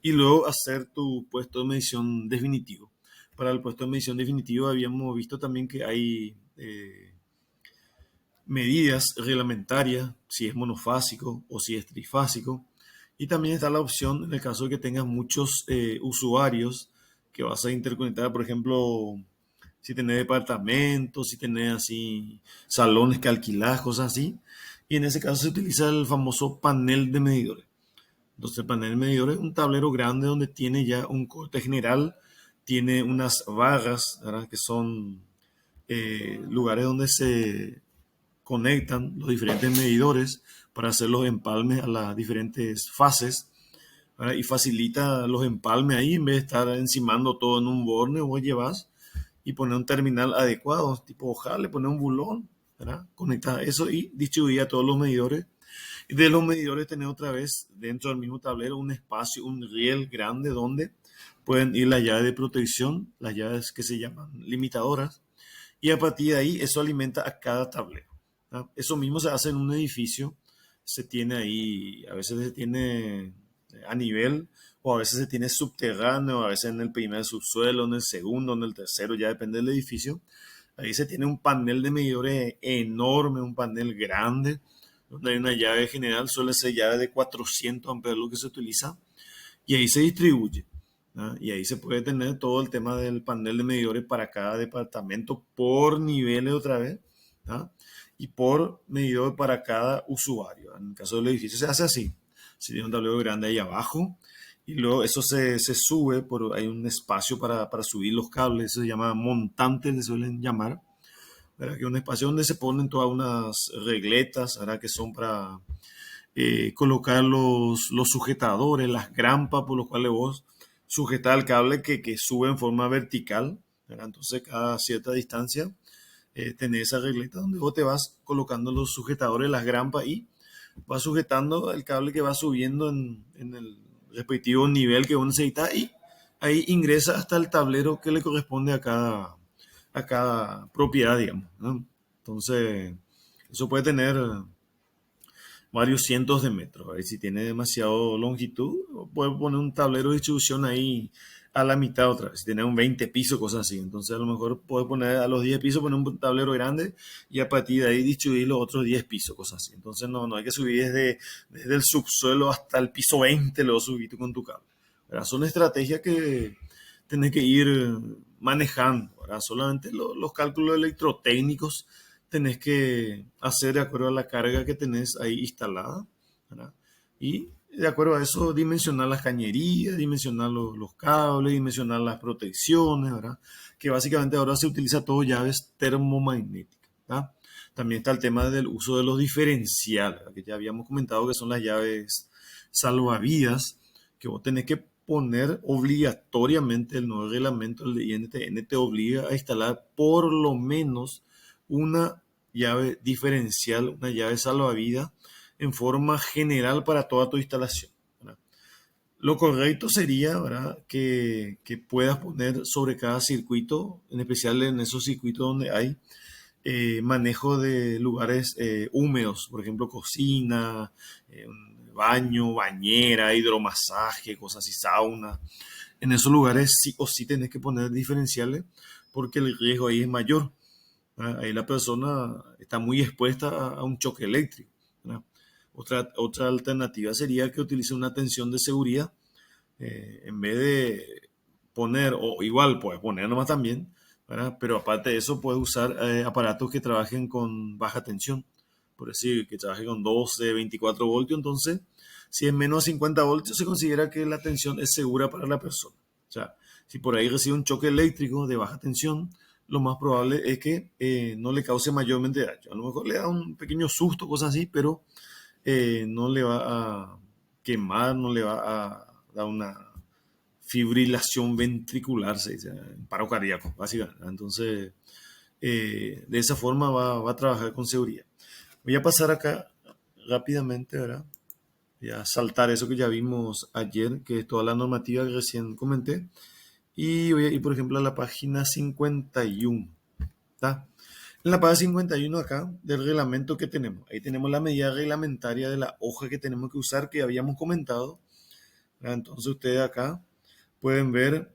Y luego hacer tu puesto de medición definitivo. Para el puesto de medición definitivo habíamos visto también que hay medidas reglamentarias, si es monofásico o si es trifásico. Y también está la opción, en el caso de que tengas muchos usuarios que vas a interconectar, por ejemplo, si tenés departamentos, si tenés así salones que alquilás, cosas así. Y en ese caso se utiliza el famoso panel de medidores. Entonces el panel de medidores es un tablero grande donde tiene ya un corte general, tiene unas barras, ¿verdad? Que son lugares donde se conectan los diferentes medidores para hacer los empalmes a las diferentes fases, ¿verdad? Y facilita los empalmes ahí en vez de estar encimando todo en un borne, vos llevas y poner un terminal adecuado, tipo hoja, le poner un bulón, ¿verdad? Conectar eso y distribuir a todos los medidores. Y de los medidores tener otra vez dentro del mismo tablero un espacio, un riel grande donde pueden ir las llaves de protección, las llaves que se llaman limitadoras, y a partir de ahí eso alimenta a cada tablero, ¿no? Eso mismo se hace en un edificio, se tiene ahí, a veces se tiene a nivel o a veces se tiene subterráneo, a veces en el primer subsuelo, en el segundo, en el tercero, ya depende del edificio. Ahí se tiene un panel de medidores enorme, un panel grande, donde hay una llave general, suele ser llave de 400 amperes lo que se utiliza, y ahí se distribuye, ¿no? Y ahí se puede tener todo el tema del panel de medidores para cada departamento por niveles otra vez, ¿no? Y por medidor para cada usuario. En el caso del edificio se hace así. Se tiene un tablero grande ahí abajo y luego eso se sube, hay un espacio para subir los cables, eso se llama montante, le suelen llamar, ¿verdad? Que es un espacio donde se ponen todas unas regletas, ¿verdad? Que son para colocar los sujetadores, las grampas por los cuales vos sujetas el cable que sube en forma vertical, ¿verdad? Entonces cada cierta distancia tenés esa regleta donde vos te vas colocando los sujetadores, las grampas y vas sujetando el cable que va subiendo en el respectivo nivel que vos necesitas y ahí ingresa hasta el tablero que le corresponde a cada propiedad, digamos, ¿no? Entonces, eso puede tener varios cientos de metros. Ahí si tiene demasiado longitud, puede poner un tablero de distribución ahí a la mitad otra vez. Si tiene un 20 pisos, cosas así. Entonces a lo mejor puede poner a los 10 pisos, poner un tablero grande y a partir de ahí distribuir los otros 10 pisos, cosas así. Entonces no hay que subir desde el subsuelo hasta el piso 20, luego subir tú con tu cable, ¿verdad? Son estrategias que tenés que ir manejando, ¿verdad? Solamente los cálculos electrotécnicos tenés que hacer de acuerdo a la carga que tenés ahí instalada, ¿verdad? Y de acuerdo a eso dimensionar las cañerías, dimensionar los cables, dimensionar las protecciones, ¿verdad? Que básicamente ahora se utiliza todo llaves termomagnéticas, ¿verdad? También está el tema del uso de los diferenciales, ¿verdad? Que ya habíamos comentado que son las llaves salvavidas, que vos tenés que poner obligatoriamente el nuevo reglamento, el de INTN, te obliga a instalar por lo menos una llave diferencial, una llave salvavidas en forma general para toda tu instalación, ¿verdad? Lo correcto sería, ¿verdad? Que puedas poner sobre cada circuito, en especial en esos circuitos donde hay manejo de lugares húmedos, por ejemplo, cocina, baño, bañera, hidromasaje, cosas así, sauna. En esos lugares sí o sí tenés que poner diferenciales porque el riesgo ahí es mayor. Ahí la persona está muy expuesta a un choque eléctrico, ¿verdad? Otra alternativa sería que utilice una tensión de seguridad en vez de poner, o igual puedes poner nomás también, ¿verdad? Pero aparte de eso puedes usar aparatos que trabajen con baja tensión, por decir, que trabajen con 12, 24 voltios, entonces si es menos de 50 voltios se considera que la tensión es segura para la persona. O sea, si por ahí recibe un choque eléctrico de baja tensión, lo más probable es que no le cause mayormente daño. A lo mejor le da un pequeño susto, cosas así, pero no le va a quemar, no le va a dar una fibrilación ventricular, se dice, paro cardíaco, básicamente. Entonces, de esa forma va a trabajar con seguridad. Voy a pasar acá rápidamente, ¿verdad? Voy a saltar eso que ya vimos ayer, que es toda la normativa que recién comenté. Y voy a ir, por ejemplo, a la página 51. ¿Está? En la página 51 acá del reglamento que tenemos, ahí tenemos la medida reglamentaria de la hoja que tenemos que usar que habíamos comentado. Entonces ustedes acá pueden ver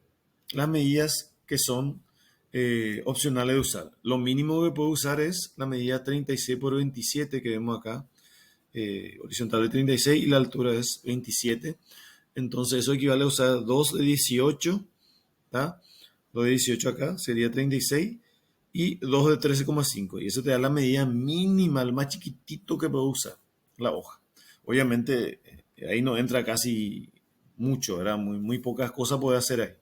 las medidas que son opcionales de usar. Lo mínimo que puedo usar es la medida 36 por 27 que vemos acá, horizontal de 36 y la altura es 27. Entonces eso equivale a usar 2 de 18, ¿tá? 2 de 18 acá sería 36 y 2 de 13,5. Y eso te da la medida mínima, el más chiquitito que puedo usar, la hoja. Obviamente ahí no entra casi mucho, ¿verdad? Muy pocas cosas puede hacer ahí.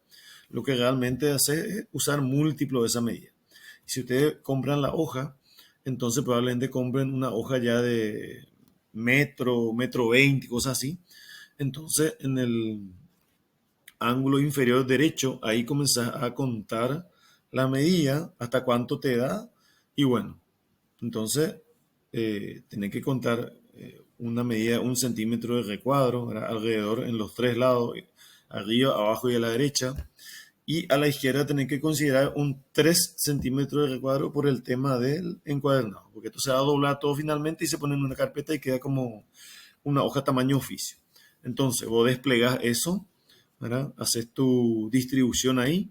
Lo que realmente hace es usar múltiplo de esa medida. Si ustedes compran la hoja, entonces probablemente compren una hoja ya de metro 20, cosas así. Entonces en el ángulo inferior derecho, ahí comenzás a contar la medida, hasta cuánto te da. Y bueno, entonces tenés que contar una medida, 1 centímetro de recuadro, ¿verdad? Alrededor en los tres lados, arriba, abajo y a la derecha. Y a la izquierda tenés que considerar un 3 centímetros de recuadro por el tema del encuadernado, porque esto se va a doblar todo finalmente y se pone en una carpeta y queda como una hoja tamaño oficio. Entonces, vos desplegás eso, ¿verdad? Haces tu distribución ahí.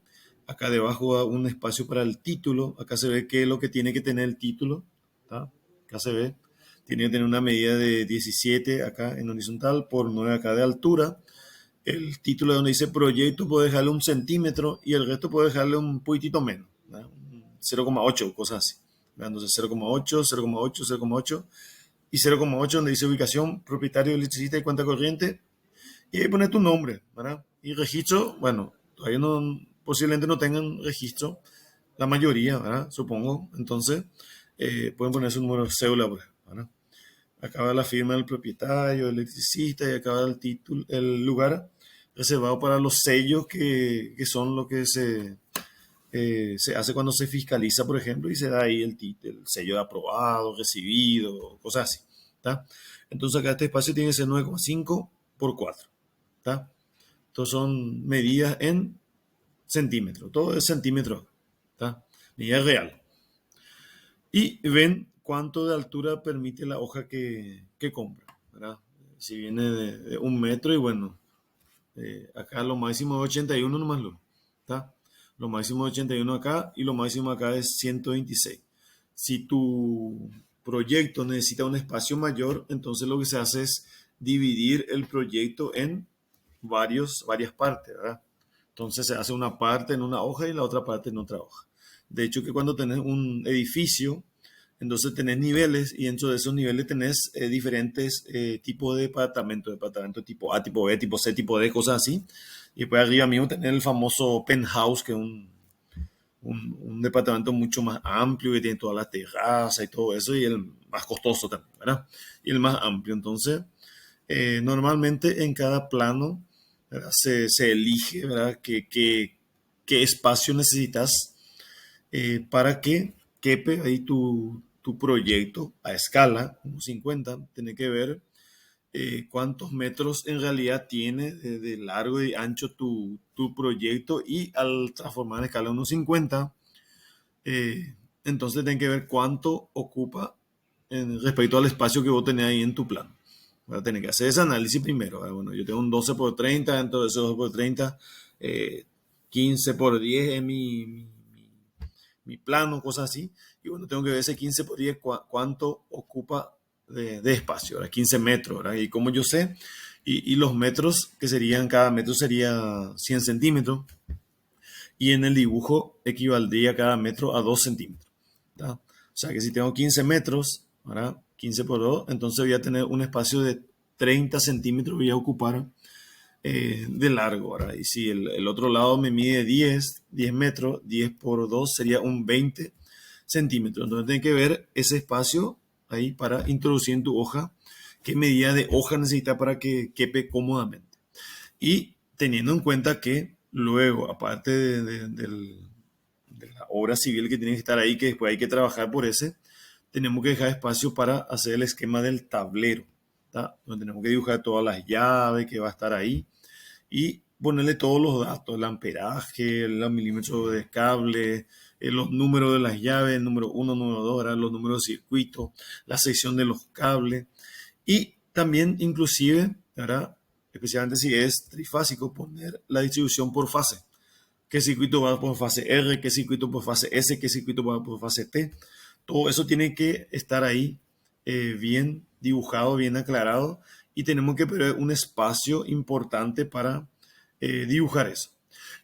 Acá debajo un espacio para el título. Acá se ve qué es lo que tiene que tener el título. ¿Tá? Acá se ve. Tiene que tener una medida de 17 acá en horizontal por 9 acá de altura. El título donde dice proyecto puede dejarle 1 centímetro y el resto puede dejarle un poquitito menos, ¿verdad? 0,8, cosas así. ¿Verdad? Entonces 0,8, 0,8, 0,8 y 0,8 donde dice ubicación, propietario, electricista y cuenta corriente. Y ahí pones tu nombre, ¿verdad? Y registro, bueno, todavía no, posiblemente no tengan registro, la mayoría, ¿verdad? Supongo. Entonces, pueden poner su número de cédula, pues, ¿verdad? Acaba la firma del propietario, del electricista y acaba el título, el lugar reservado para los sellos que son lo que se hace cuando se fiscaliza, por ejemplo, y se da ahí el sello de aprobado, recibido, cosas así. ¿Tá? Entonces acá este espacio tiene que ser 9,5 por 4. ¿Tá? Entonces son medidas en centímetros, todo es centímetro. ¿Tá? Medida real. Y ven cuánto de altura permite la hoja que compra. ¿Verdad? Si viene de 1 metro y bueno, acá lo máximo es 81 nomás lo. ¿Tá? Lo máximo es 81 acá y lo máximo acá es 126. Si tu proyecto necesita un espacio mayor, entonces lo que se hace es dividir el proyecto en varias partes, ¿verdad? Entonces se hace una parte en una hoja y la otra parte en otra hoja. De hecho que cuando tenés un edificio, entonces tenés niveles y dentro de esos niveles tenés diferentes tipos de departamento tipo A, tipo B, tipo C, tipo D, cosas así. Y después arriba mismo tenés el famoso penthouse, que es un departamento mucho más amplio, que tiene toda la terraza y todo eso, y el más costoso también, ¿verdad? Y el más amplio. Entonces, normalmente en cada plano, ¿verdad? Se elige, ¿verdad? Qué espacio necesitas para que quepe ahí tu proyecto a escala, como 50, tiene que ver cuántos metros en realidad tiene de largo y ancho tu proyecto y al transformar en escala 1,50, entonces tiene que ver cuánto ocupa respecto al espacio que vos tenés ahí en tu plan. Vas a tener que hacer ese análisis primero. Bueno, yo tengo un 12 por 30, entonces 12 por 30, 15 por 10 es mi plano, cosas así. Y bueno, tengo que ver ese 15 por 10 cuánto ocupa de espacio, ¿verdad? 15 metros, ¿verdad? Y como yo sé, y los metros que serían, cada metro sería 100 centímetros, y en el dibujo equivaldría cada metro a 2 centímetros. ¿Tá? O sea que si tengo 15 metros, ¿verdad? 15 por 2, entonces voy a tener un espacio de 30 centímetros, voy a ocupar de largo, ¿verdad? Y si el otro lado me mide 10 metros, 10 por 2 sería un 20 centímetros. Entonces tengo que ver ese espacio ahí para introducir en tu hoja qué medida de hoja necesita para que quepe cómodamente. Y teniendo en cuenta que luego, aparte de la obra civil que tiene que estar ahí, que después hay que trabajar por ese, tenemos que dejar espacio para hacer el esquema del tablero, ¿tá? Donde tenemos que dibujar todas las llaves que va a estar ahí y ponerle todos los datos, el amperaje, los milímetros de cable, los números de las llaves, número 1, número 2, ¿verdad? Los números de circuito, la sección de los cables y también inclusive, ¿verdad? Especialmente si es trifásico, poner la distribución por fase. ¿Qué circuito va por fase R? ¿Qué circuito por fase S? ¿Qué circuito va por fase T? Todo eso tiene que estar ahí bien dibujado, bien aclarado y tenemos que poner un espacio importante para dibujar eso.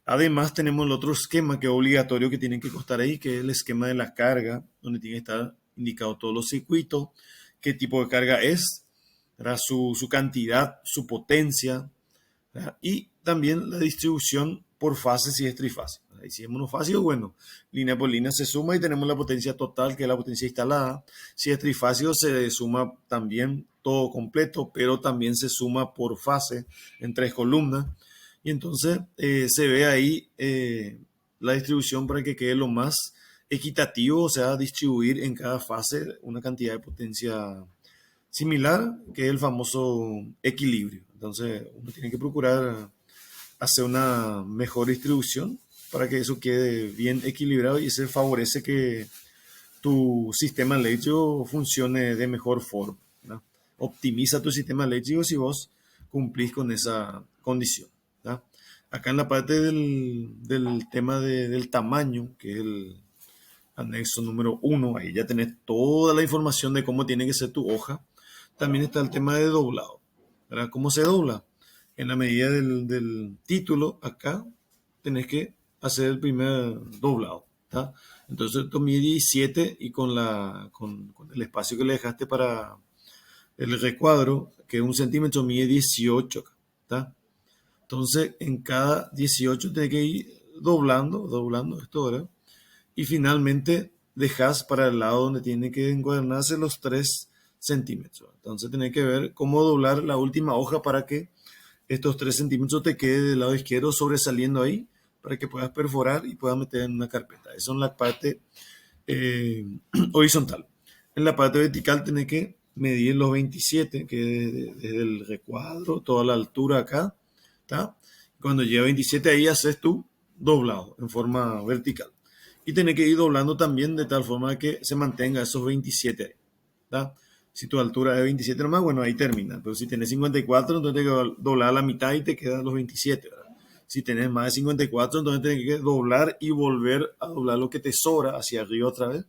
Además tenemos el otro esquema que es obligatorio que tiene que constar ahí, que es el esquema de la carga, donde tiene que estar indicado todos los circuitos, qué tipo de carga es, su cantidad, su potencia, ¿verdad? Y también la distribución por fase si es trifásico. Y si es monofásico, bueno, línea por línea se suma y tenemos la potencia total, que es la potencia instalada. Si es trifásico, se suma también todo completo, pero también se suma por fase en 3 columnas. Y entonces se ve ahí la distribución para que quede lo más equitativo, o sea, distribuir en cada fase una cantidad de potencia similar, que es el famoso equilibrio. Entonces, uno tiene que procurar hacer una mejor distribución para que eso quede bien equilibrado y eso favorece que tu sistema eléctrico funcione de mejor forma, ¿no? Optimiza tu sistema eléctrico si vos cumplís con esa condición, ¿no? Acá en la parte del tema del tamaño, que es el anexo número 1, ahí ya tenés toda la información de cómo tiene que ser tu hoja. También está el tema de doblado, ¿verdad? ¿Cómo se dobla? En la medida del título, acá tenés que hacer el primer doblado, ¿tá? Entonces esto mide 17 y con el espacio que le dejaste para el recuadro, que es 1 centímetro, mide 18, ¿tá? Entonces en cada 18 tenés que ir doblando esto, ¿verdad? Y finalmente dejas para el lado donde tiene que encuadernarse los 3 centímetros. Entonces tenés que ver cómo doblar la última hoja para que estos 3 centímetros te quede del lado izquierdo sobresaliendo ahí para que puedas perforar y puedas meter en una carpeta. Eso en la parte eh, horizontal. En la parte vertical tenés que medir los 27, que es desde el recuadro, toda la altura acá, ¿tá? Cuando llega a 27 ahí haces tu doblado en forma vertical. Y tenés que ir doblando también de tal forma que se mantenga esos 27 ahí, ¿tá? Si tu altura es 27 nomás, bueno, ahí termina. Pero si tenés 54, entonces tienes que doblar la mitad y te quedan los 27, ¿verdad? Si tenés más de 54, entonces tienes que doblar y volver a doblar lo que te sobra hacia arriba otra vez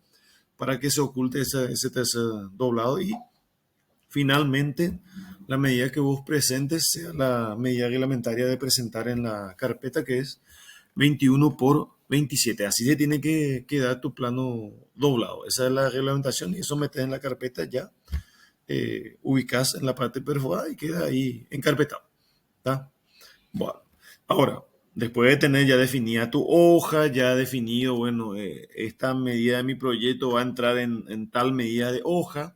para que se oculte ese tercer doblado y finalmente la medida que vos presentes sea la medida reglamentaria de presentar en la carpeta, que es 21 por 27. Así se tiene que quedar tu plano doblado. Esa es la reglamentación y eso metes en la carpeta ya. Ubicas en la parte perforada y queda ahí encarpetado, ¿tá? Bueno, ahora, después de tener ya definida tu hoja, ya definido, bueno, esta medida de mi proyecto va a entrar en tal medida de hoja.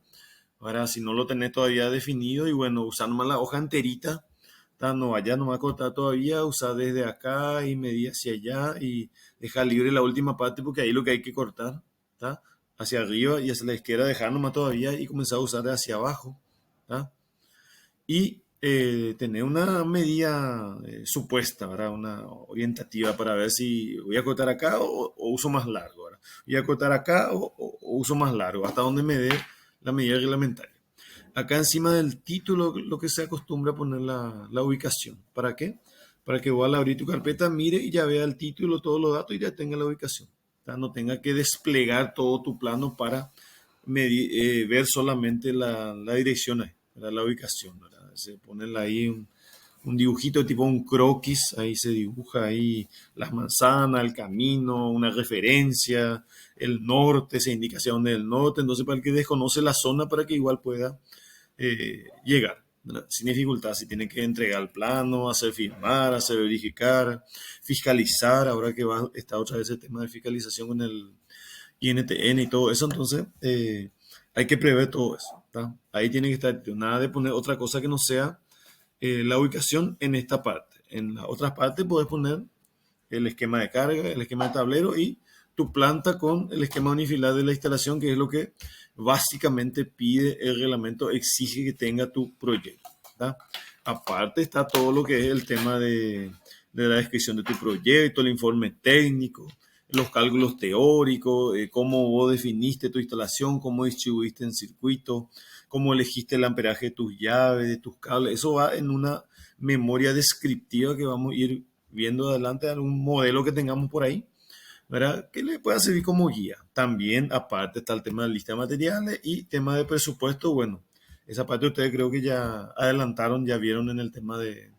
Ahora, si no lo tenés todavía definido y bueno, usar nomás la hoja enterita, ¿tá? No vaya nomás a cortar todavía, usar desde acá y medir hacia allá y dejar libre la última parte porque ahí lo que hay que cortar, ¿tá? Hacia arriba y hacia la izquierda dejar nomás todavía y comenzar a usar de hacia abajo, ¿tá? Y tener una medida supuesta, ¿verdad? Una orientativa para ver si voy a cortar acá o uso más largo, ¿verdad? Voy a cortar acá o uso más largo, hasta donde me dé la medida reglamentaria. Acá encima del título lo que se acostumbra a poner la ubicación. ¿Para qué? Para que vos al abrir tu carpeta mire y ya vea el título, todos los datos y ya tenga la ubicación. ¿Tá? No tenga que desplegar todo tu plano para ver solamente la dirección ahí, ¿verdad? La ubicación, ¿verdad? Se pone ahí un dibujito tipo un croquis, ahí se dibuja ahí las manzanas, el camino, una referencia, el norte, se indica hacia dónde es el norte, entonces para el que desconoce la zona para que igual pueda llegar, ¿verdad? Sin dificultad, si tiene que entregar el plano, hacer firmar, hacer verificar, fiscalizar, ahora que va, está otra vez el tema de fiscalización con el INTN y todo eso, entonces hay que prever todo eso, ¿tá? Ahí tiene que estar, nada de poner otra cosa que no sea la ubicación en esta parte. En las otras partes puedes poner el esquema de carga, el esquema de tablero y tu planta con el esquema unifilar de la instalación, que es lo que básicamente pide el reglamento, exige que tenga tu proyecto, ¿tá? Aparte está todo lo que es el tema de la descripción de tu proyecto, el informe técnico, los cálculos teóricos, cómo vos definiste tu instalación, cómo distribuiste en circuito, cómo elegiste el amperaje de tus llaves, de tus cables. Eso va en una memoria descriptiva que vamos a ir viendo adelante, algún modelo que tengamos por ahí, ¿verdad? Que le pueda servir como guía. También, aparte, está el tema de lista de materiales y tema de presupuesto. Bueno, esa parte ustedes creo que ya adelantaron, ya vieron en el tema de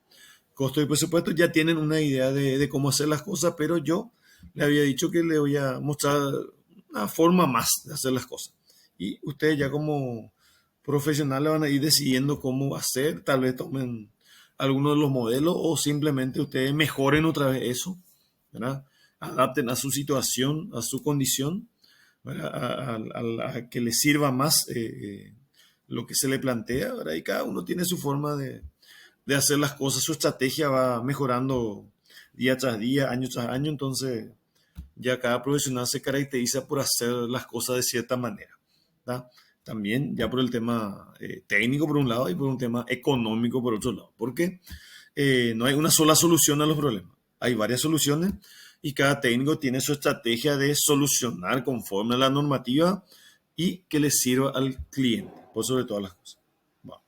costo y presupuesto, ya tienen una idea de cómo hacer las cosas, pero yo le había dicho que le voy a mostrar una forma más de hacer las cosas. Y ustedes ya como profesionales van a ir decidiendo cómo hacer, tal vez tomen algunos de los modelos o simplemente ustedes mejoren otra vez eso, ¿verdad? Adapten a su situación, a su condición, ¿verdad? A que les sirva más lo que se le plantea, ¿verdad? Y cada uno tiene su forma de hacer las cosas, su estrategia va mejorando día tras día, año tras año, entonces ya cada profesional se caracteriza por hacer las cosas de cierta manera, ¿verdad? También ya por el tema técnico por un lado y por un tema económico por otro lado, porque no hay una sola solución a los problemas, hay varias soluciones y cada técnico tiene su estrategia de solucionar conforme a la normativa y que le sirva al cliente, por sobre todas las cosas. Bueno,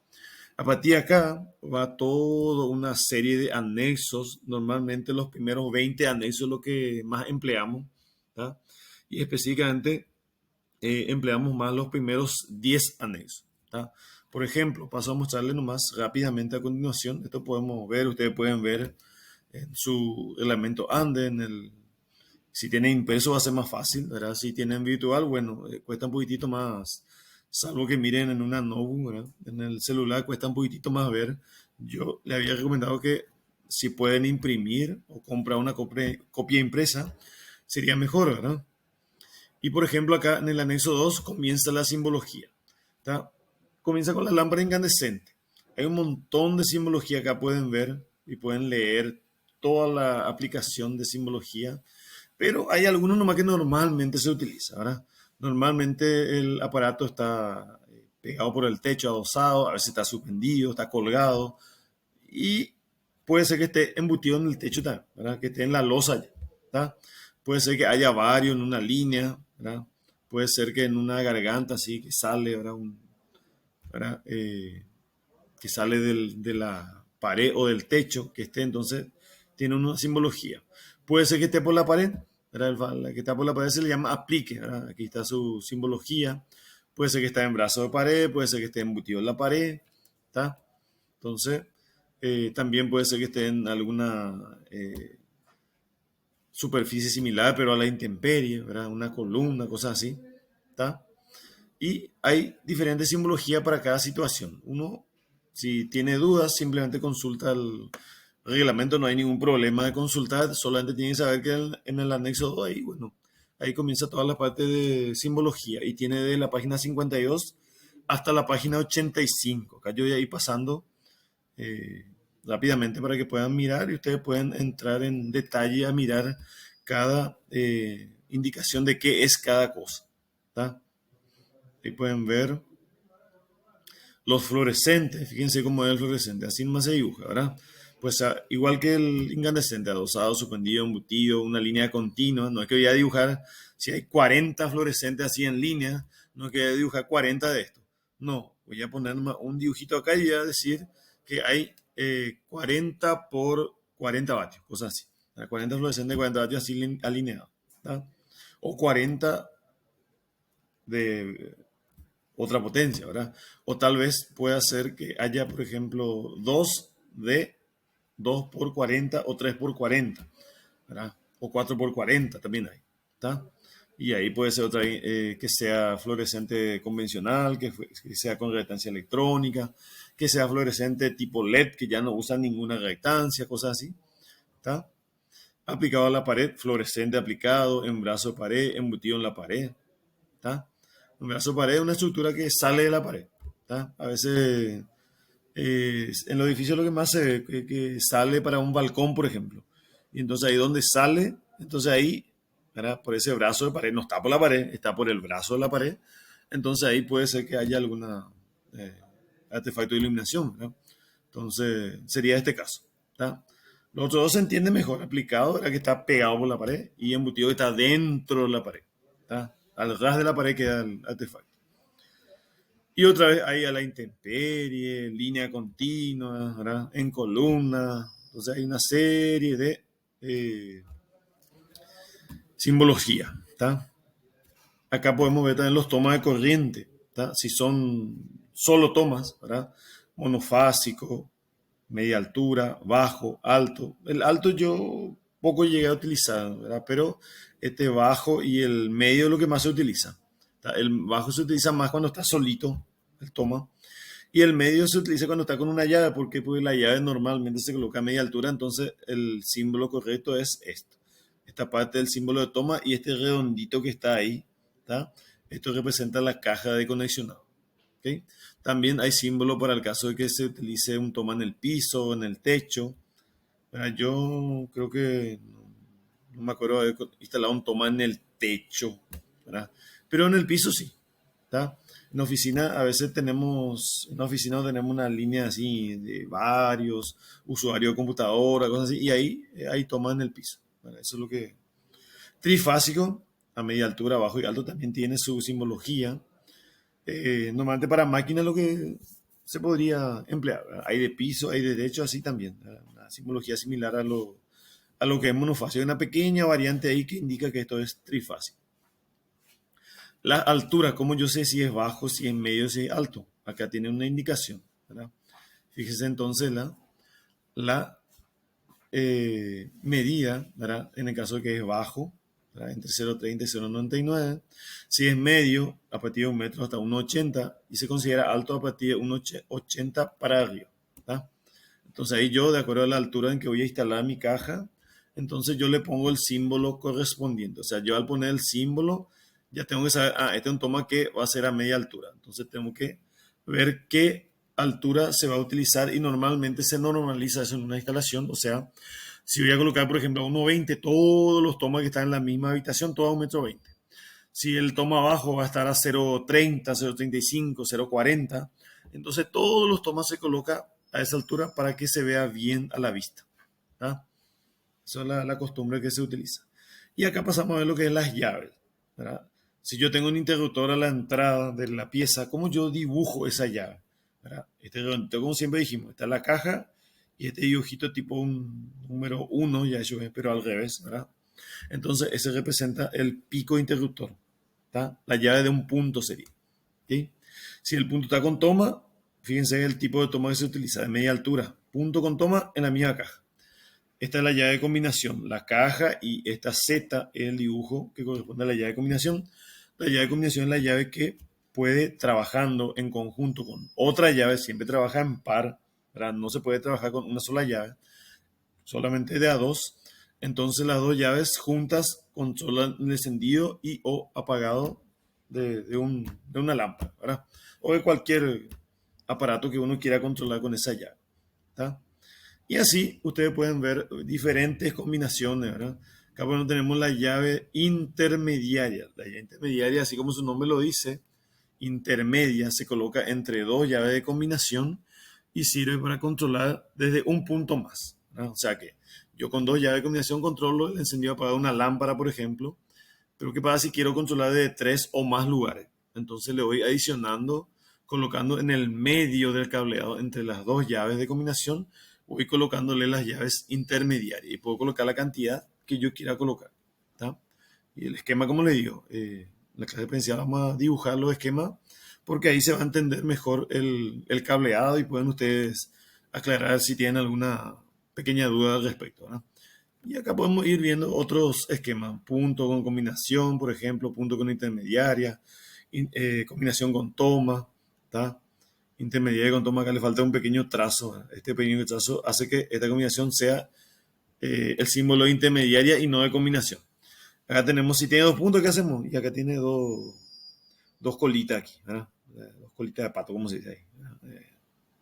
a partir de acá va toda una serie de anexos, normalmente los primeros 20 anexos es lo que más empleamos, ¿tá? Y específicamente empleamos más los primeros 10 anexos, ¿tá? Por ejemplo, paso a mostrarles nomás rápidamente a continuación, esto podemos ver, ustedes pueden ver en su elemento ANDE, si tienen impreso va a ser más fácil, ¿verdad? Si tienen virtual, bueno, cuesta un poquitito más, salvo que miren en una notebook, ¿verdad? En el celular cuesta un poquitito más ver. Yo le había recomendado que si pueden imprimir o comprar una copia impresa, sería mejor, ¿verdad? Y por ejemplo, acá en el anexo 2 comienza la simbología, ¿tá? Comienza con la lámpara incandescente. Hay un montón de simbología acá, pueden ver y pueden leer toda la aplicación de simbología, pero hay algunos nomás que normalmente se utiliza, ¿verdad? Normalmente el aparato está pegado por el techo, adosado, a veces está suspendido, está colgado y puede ser que esté embutido en el techo también, ¿verdad? Que esté en la losa, ¿verdad? Puede ser que haya varios en una línea, ¿verdad? Puede ser que en una garganta así que sale, ¿verdad? ¿Verdad? Que sale de la pared o del techo, que esté, entonces tiene una simbología. Puede ser que esté por la pared, ¿verdad? La que está por la pared se le llama aplique, ¿verdad? Aquí está su simbología. Puede ser que esté en brazo de pared, puede ser que esté embutido en la pared, ¿está? Entonces, también puede ser que esté en alguna superficie similar, pero a la intemperie, ¿verdad? Una columna, cosas así, ¿está? Y hay diferentes simbologías para cada situación. Uno, si tiene dudas, simplemente consulta el reglamento, no hay ningún problema de consultar, solamente tiene que saber que en el anexo 2, ahí, bueno, ahí comienza toda la parte de simbología y tiene de la página 52 hasta la página 85. Acá yo voy a ir pasando eh, rápidamente para que puedan mirar y ustedes pueden entrar en detalle a mirar cada indicación de qué es cada cosa, ¿tá? Ahí pueden ver los fluorescentes, fíjense cómo es el fluorescente, así nomás se dibuja, ¿verdad? Pues igual que el incandescente, adosado, suspendido, embutido, una línea continua, no es que voy a dibujar, si hay 40 fluorescentes así en línea, no es que voy a dibujar 40 de estos, no, voy a poner un dibujito acá y voy a decir que hay 40 por 40 vatios, cosas así, 40 fluorescentes, 40 vatios así alineados, ¿tá? O 40 de otra potencia, ¿verdad? O tal vez pueda ser que haya, por ejemplo, 2 de 2 por 40 o 3 por 40, ¿verdad? O 4 por 40 también hay, ¿está? Y ahí puede ser otra que sea fluorescente convencional, que sea con reactancia electrónica, que sea fluorescente tipo LED, que ya no usa ninguna reactancia, cosas así, ¿está? Aplicado a la pared, fluorescente aplicado, en brazo de pared, embutido en la pared, ¿está? Un brazo de pared es una estructura que sale de la pared, ¿tá? A veces en los edificios lo que más se ve que sale para un balcón, por ejemplo. Y entonces ahí donde sale, entonces ahí, ¿verdad? Por ese brazo de pared, no está por la pared, está por el brazo de la pared. Entonces ahí puede ser que haya alguna artefacto de iluminación, ¿verdad? Entonces sería este caso, ¿tá? Los otros dos se entiende mejor. Aplicado era que está pegado por la pared y embutido que está dentro de la pared. ¿Tá? Al ras de la pared queda el artefacto. Y otra vez ahí a la intemperie, línea continua, ¿verdad? En columna. Entonces hay una serie de eh, simbología. ¿Tá? Acá podemos ver también los tomas de corriente. ¿Tá? Si son solo tomas, ¿verdad? Monofásico, media altura, bajo, alto. El alto yo poco llegué a utilizar, ¿verdad? Pero este bajo y el medio es lo que más se utiliza. El bajo se utiliza más cuando está solito, el toma. Y el medio se utiliza cuando está con una llave, porque pues, la llave normalmente se coloca a media altura, entonces el símbolo correcto es esto. Esta parte del símbolo de toma y este redondito que está ahí, ¿tá? Esto representa la caja de conexionado. ¿Okay? También hay símbolo para el caso de que se utilice un toma en el piso o en el techo. ¿Verdad? Yo creo que no me acuerdo de haber instalado un toma en el techo, ¿verdad? Pero en el piso sí. ¿Tá? En oficina a veces tenemos, en oficina tenemos una línea así de varios usuarios de computadora, cosas así, y ahí hay toma en el piso. ¿Verdad? Eso es lo que... Trifásico, a media altura, bajo y alto, también tiene su simbología. Normalmente para máquinas lo que se podría emplear. ¿Verdad? Hay de piso, hay de derecho, así también. ¿Verdad? Una simbología similar a lo que es monofásico. Hay una pequeña variante ahí que indica que esto es trifásico. La altura, ¿cómo yo sé si es bajo, si es medio, si es alto? Acá tiene una indicación. ¿Verdad? Fíjese entonces la medida, ¿verdad? En el caso de que es bajo, ¿verdad? Entre 0,30 y 0,99. Si es medio, a partir de 1 metro hasta 1,80 y se considera alto a partir de 1,80 para arriba. ¿Verdad? Entonces ahí yo, de acuerdo a la altura en que voy a instalar mi caja, entonces yo le pongo el símbolo correspondiente. O sea, yo al poner el símbolo ya tengo que saber, este es un toma que va a ser a media altura. Entonces tengo que ver qué altura se va a utilizar y normalmente se normaliza eso en una instalación. O sea, si voy a colocar, por ejemplo, a 1,20, todos los tomas que están en la misma habitación, todos a 1,20 m. Si el toma abajo va a estar a 0,30, 0,35, 0,40, entonces todos los tomas se colocan a esa altura para que se vea bien a la vista. ¿Ah? Esa es la costumbre que se utiliza. Y acá pasamos a ver lo que es las llaves. ¿Verdad? Si yo tengo un interruptor a la entrada de la pieza, ¿cómo yo dibujo esa llave? ¿Verdad? Como siempre dijimos, está la caja y este dibujito tipo un número 1, ya eso es, pero al revés. ¿Verdad? Entonces ese representa el pico interruptor. ¿Tá? La llave de un punto sería. ¿Sí? Si el punto está con toma, fíjense el tipo de toma que se utiliza, de media altura. Punto con toma en la misma caja. Esta es la llave de combinación. La caja y esta Z es el dibujo que corresponde a la llave de combinación. La llave de combinación es la llave que puede, trabajando en conjunto con otra llave, siempre trabaja en par, ¿verdad? No se puede trabajar con una sola llave, solamente de a dos. Entonces las dos llaves juntas controlan el encendido y o apagado de una lámpara, ¿verdad? O de cualquier aparato que uno quiera controlar con esa llave. ¿Tá? Y así ustedes pueden ver diferentes combinaciones, ¿verdad? Acá bueno, tenemos la llave intermediaria. La llave intermediaria, así como su nombre lo dice, intermedia, se coloca entre dos llaves de combinación y sirve para controlar desde un punto más, ¿verdad? O sea que yo con dos llaves de combinación controlo el encendido apagado de una lámpara, por ejemplo, pero ¿qué pasa si quiero controlar de tres o más lugares? Entonces le voy adicionando, colocando en el medio del cableado entre las dos llaves de combinación, voy colocándole las llaves intermediarias y puedo colocar la cantidad que yo quiera colocar. ¿Tá? Y el esquema, como le digo, la clase principal vamos a dibujar los esquemas porque ahí se va a entender mejor el cableado y pueden ustedes aclarar si tienen alguna pequeña duda al respecto. ¿No? Y acá podemos ir viendo otros esquemas, punto con combinación, por ejemplo, punto con intermediaria, combinación con toma, ¿tá? Intermediaria con toma, acá le falta un pequeño trazo. ¿Verdad? Este pequeño trazo hace que esta combinación sea el símbolo de intermediaria y no de combinación. Acá tenemos, si tiene dos puntos, ¿qué hacemos? Y acá tiene dos colitas aquí, ¿verdad? Dos colitas de pato, como se dice ahí.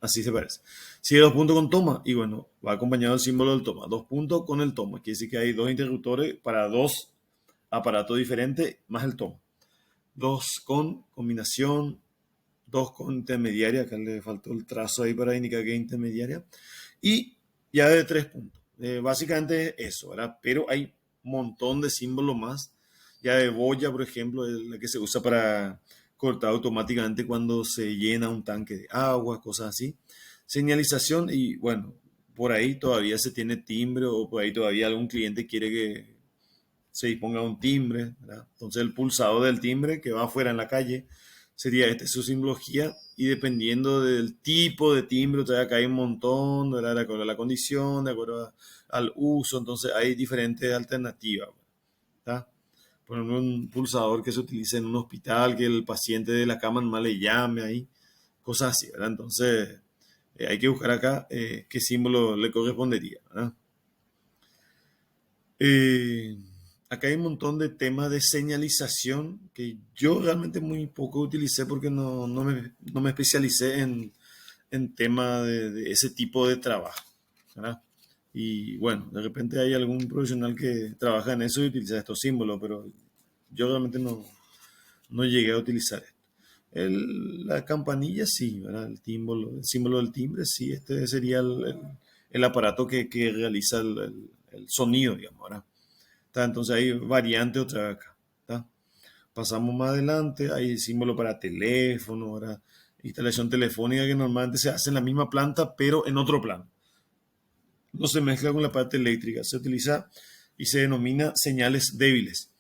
Así se parece. Si hay dos puntos con toma, y bueno, va acompañado el símbolo del toma. Dos puntos con el toma. Quiere decir que hay dos interruptores para dos aparatos diferentes más el toma. Dos con combinación, dos con intermediaria. Acá le faltó el trazo ahí para indicar que es intermediaria. Y llave de tres puntos. Básicamente es eso, ¿verdad? Pero hay un montón de símbolos más. Ya de boya, por ejemplo, es la que se usa para cortar automáticamente cuando se llena un tanque de agua, cosas así. Señalización y bueno, por ahí todavía se tiene timbre o por ahí todavía algún cliente quiere que se disponga un timbre, ¿verdad? Entonces el pulsador del timbre que va afuera en la calle sería su simbología y dependiendo del tipo de timbre, todavía acá hay un montón, ¿verdad? De acuerdo a la condición, de acuerdo al uso, entonces hay diferentes alternativas, ¿verdad? Por ejemplo, un pulsador que se utiliza en un hospital, que el paciente de la cama nomás le llame ahí, cosas así, ¿verdad? Entonces hay que buscar acá qué símbolo le correspondería, ¿verdad? Eh, Acá hay un montón de temas de señalización que yo realmente muy poco utilicé porque no me especialicé en temas de ese tipo de trabajo, ¿verdad? Y bueno, de repente hay algún profesional que trabaja en eso y utiliza estos símbolos, pero yo realmente no llegué a utilizar esto. La campanilla sí, ¿verdad? El símbolo del timbre sí, este sería el aparato que realiza el sonido, digamos, ¿verdad? ¿Está? Entonces hay variante otra vez acá. ¿Está? Pasamos más adelante, hay símbolo para teléfono, ¿verdad? Instalación telefónica que normalmente se hace en la misma planta, pero en otro plano. No se mezcla con la parte eléctrica, se utiliza y se denomina señales débiles.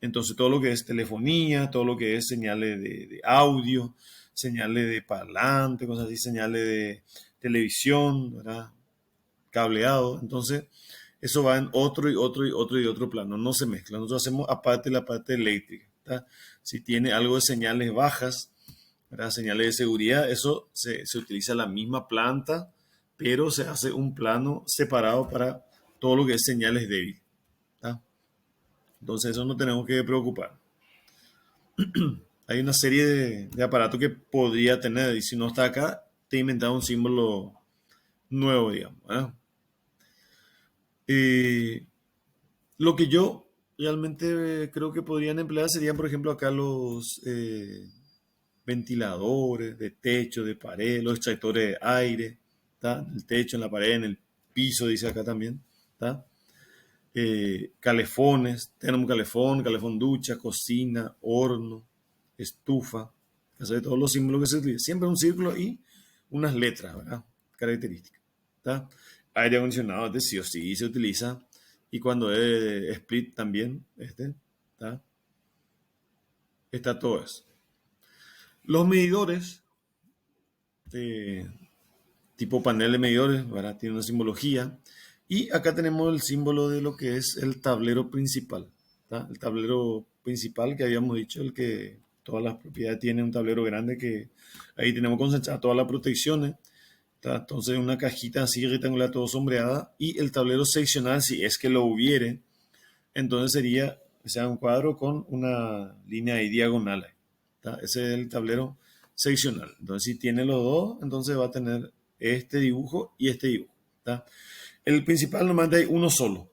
Entonces todo lo que es telefonía, todo lo que es señales de audio, señales de parlante, cosas así, señales de televisión, ¿verdad? Cableado. Entonces eso va en otro y otro y otro y otro plano, no se mezcla. Nosotros hacemos aparte la parte eléctrica. ¿Tá? Si tiene algo de señales bajas, ¿verdad? Señales de seguridad, eso se utiliza la misma planta, pero se hace un plano separado para todo lo que es señales débiles. ¿Tá? Entonces eso no tenemos que preocupar. Hay una serie de aparatos que podría tener y si no está acá, te he inventado un símbolo nuevo, digamos. ¿Verdad? Eh, Lo que yo realmente creo que podrían emplear serían, por ejemplo, acá los ventiladores de techo, de pared, los extractores de aire, ¿tá? En el techo, en la pared, en el piso, dice acá también, ¿tá? Calefones, tenemos calefón, calefón ducha, cocina, horno, estufa, de todos los símbolos que se utilizan. Siempre un círculo y unas letras, ¿verdad? Características, ¿tá? Aire acondicionado, este sí o sí se utiliza. Y cuando es split también, ¿tá? Está todo eso. Los medidores, eh, tipo panel de medidores, ¿verdad? Tiene una simbología. Y acá tenemos el símbolo de lo que es el tablero principal. ¿Tá? El tablero principal que habíamos dicho, el que todas las propiedades tienen un tablero grande que ahí tenemos concentradas todas las protecciones. ¿Tá? Entonces una cajita así rectangular todo sombreada y el tablero seccional, si es que lo hubiere, entonces sería, o sea, un cuadro con una línea ahí diagonal. ¿Tá? Ese es el tablero seccional. Entonces, si tiene los dos, entonces va a tener este dibujo y este dibujo. ¿Tá? El principal normalmente hay uno solo.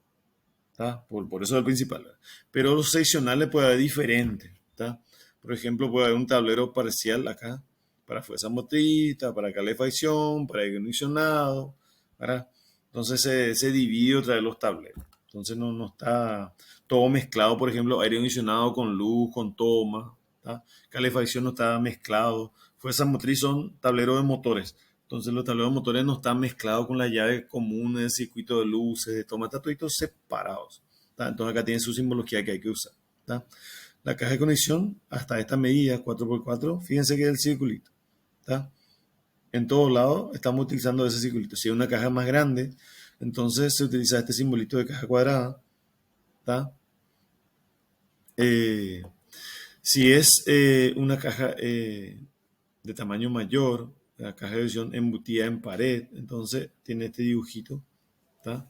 ¿Tá? Por eso es el principal. ¿Verdad? Pero los seccionales puede haber diferentes. ¿Tá? Por ejemplo, puede haber un tablero parcial acá para fuerza motriz, para calefacción, para aire acondicionado. ¿Verdad? Entonces se divide otra vez los tableros. Entonces no está todo mezclado, por ejemplo, aire acondicionado con luz, con toma. ¿Tá? Calefacción no está mezclado. Fuerza motriz son tableros de motores. Entonces los tableros de motores no están mezclados con las llaves comunes de circuito de luces, de toma, están todos separados. ¿Tá? Entonces acá tiene su simbología que hay que usar. ¿Tá? La caja de conexión, hasta esta medida 4x4, fíjense que es el circulito. ¿Tá? En todos lados estamos utilizando ese circulito. Si es una caja más grande, entonces se utiliza este simbolito de caja cuadrada. ¿Tá? Eh, si es una caja de tamaño mayor, la caja de visión embutida en pared, entonces tiene este dibujito. ¿Tá?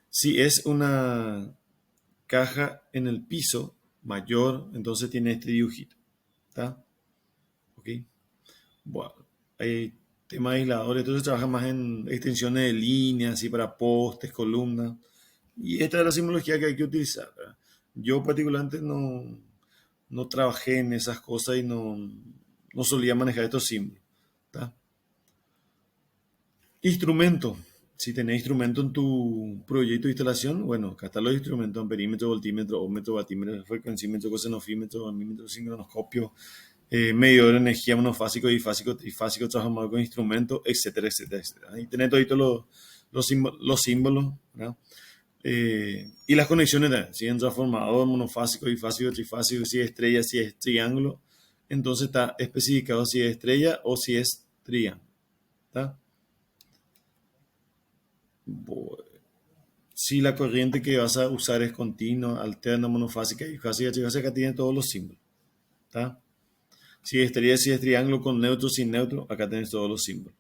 Si es una caja en el piso mayor, entonces tiene este dibujito. ¿Tá? ¿Ok? Bueno, hay temas aisladores, entonces trabaja más en extensiones de líneas, así para postes, columnas. Y esta es la simbología que hay que utilizar. ¿Verdad? Yo particularmente no trabajé en esas cosas y no solía manejar estos símbolos. ¿Tá? Instrumento. si tenés instrumento en tu proyecto de instalación, bueno, acá están los instrumentos: amperímetro, voltímetro, ohmmetro, batímetro, frecuencímetro, cosenofímetro, amímetro, sincronoscopio, medidor de energía monofásico, bifásico, trifásico, transformador con instrumento, etcétera, etcétera, etcétera. Ahí tenés todos los símbolos, ¿verdad? Y las conexiones también, si es transformador, monofásico, bifásico, trifásico, si es estrella, si es triángulo, entonces está especificado si es estrella o si es triángulo. ¿Está? Si la corriente que vas a usar es continua, alterna, monofásica, bifásica, trifásica, acá tiene todos los símbolos. ¿Está? Si es estrella, si es triángulo, con neutro, sin neutro, acá tenés todos los símbolos.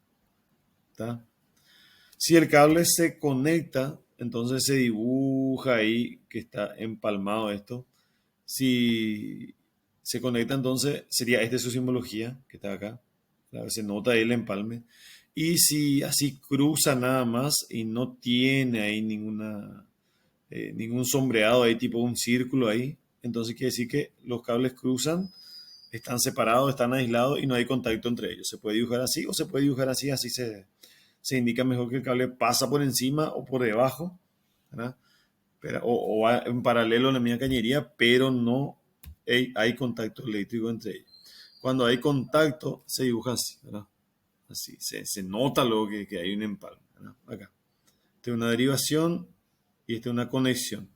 ¿Está? Si el cable se conecta, entonces se dibuja ahí que está empalmado esto. Si se conecta, entonces sería esta su simbología que está acá. Se nota ahí el empalme. Y si así cruza nada más y no tiene ahí ningún sombreado ahí, tipo un círculo ahí, entonces quiere decir que los cables cruzan, están separados, están aislados y no hay contacto entre ellos. Se puede dibujar así o se puede dibujar así, así se indica mejor que el cable pasa por encima o por debajo, ¿verdad? Pero, o va en paralelo a la misma cañería, pero no hay contacto eléctrico entre ellos. Cuando hay contacto, se dibuja así, ¿verdad? Así, se nota luego que hay un empalme, ¿verdad? Acá. Esta es una derivación y esta es una conexión,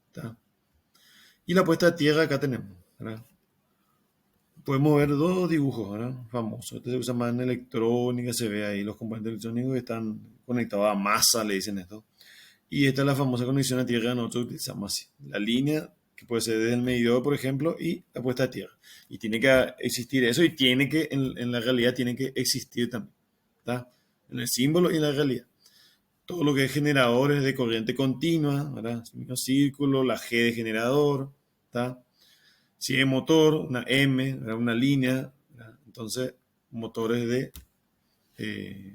¿está? Y la puesta a tierra acá tenemos, ¿verdad? Podemos ver dos dibujos, ¿verdad? Famosos. Este se usa más en electrónica, se ve ahí los componentes electrónicos que están conectados a masa, le dicen esto. Y esta es la famosa conexión a tierra que nosotros utilizamos así. La línea, que puede ser desde el medidor, por ejemplo, y la puesta a tierra. Y tiene que existir eso y tiene que, en la realidad, tiene que existir también. ¿Está? En el símbolo y en la realidad. Todo lo que es generadores de corriente continua, ¿verdad? El mismo círculo, la G de generador, ¿está? Si es motor, una M, ¿verdad? Una línea, ¿verdad? Entonces, motores de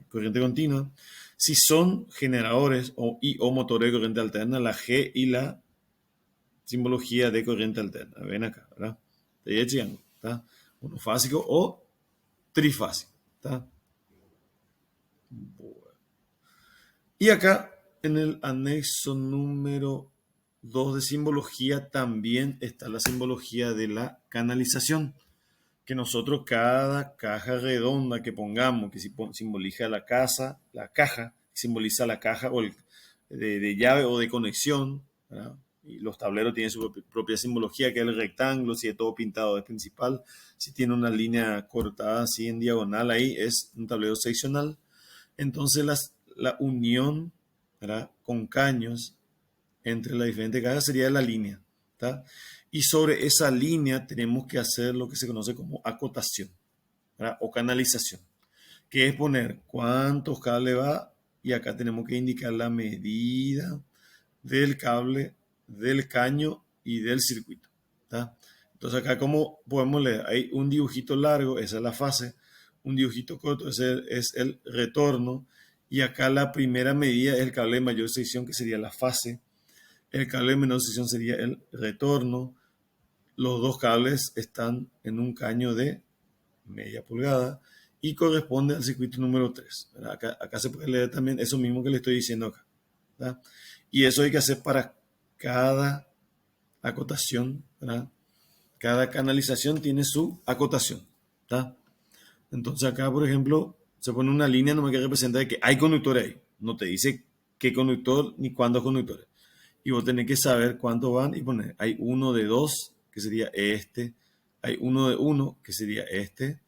corriente continua. Si son generadores o motores de corriente alterna, la G y la simbología de corriente alterna. Ven acá, ¿verdad? De triángulo, ¿está? Monofásico o trifásico, ¿está? Y acá en el anexo número 2 de simbología también está la simbología de la canalización, que nosotros cada caja redonda que pongamos, que simboliza la caja, simboliza la caja o de llave o de conexión, ¿verdad? Y los tableros tienen su propia simbología, que es el rectángulo. Si es todo pintado es principal, si tiene una línea cortada así en diagonal ahí es un tablero seccional. Entonces la unión, ¿verdad?, con caños entre las diferentes cajas sería la línea, ¿tá? Y sobre esa línea tenemos que hacer lo que se conoce como acotación, ¿verdad?, o canalización, que es poner cuántos cables va, y acá tenemos que indicar la medida del cable, del caño y del circuito, ¿tá? Entonces acá como podemos leer, hay un dibujito largo, esa es la fase, un dibujito corto, ese es el retorno, y acá la primera medida es el cable de mayor sección, que sería la fase. El cable de menor sección sería el retorno. Los dos cables están en un caño de media pulgada y corresponde al circuito número 3. Acá se puede leer también eso mismo que le estoy diciendo acá, ¿verdad? Y eso hay que hacer para cada acotación, ¿verdad? Cada canalización tiene su acotación, ¿verdad? Entonces acá, por ejemplo, se pone una línea nomás que representa que hay conductores ahí. No te dice qué conductor ni cuántos conductores. Y vos tenés que saber cuántos van y poner. Hay uno de dos, que sería este. Hay uno de uno, que sería este.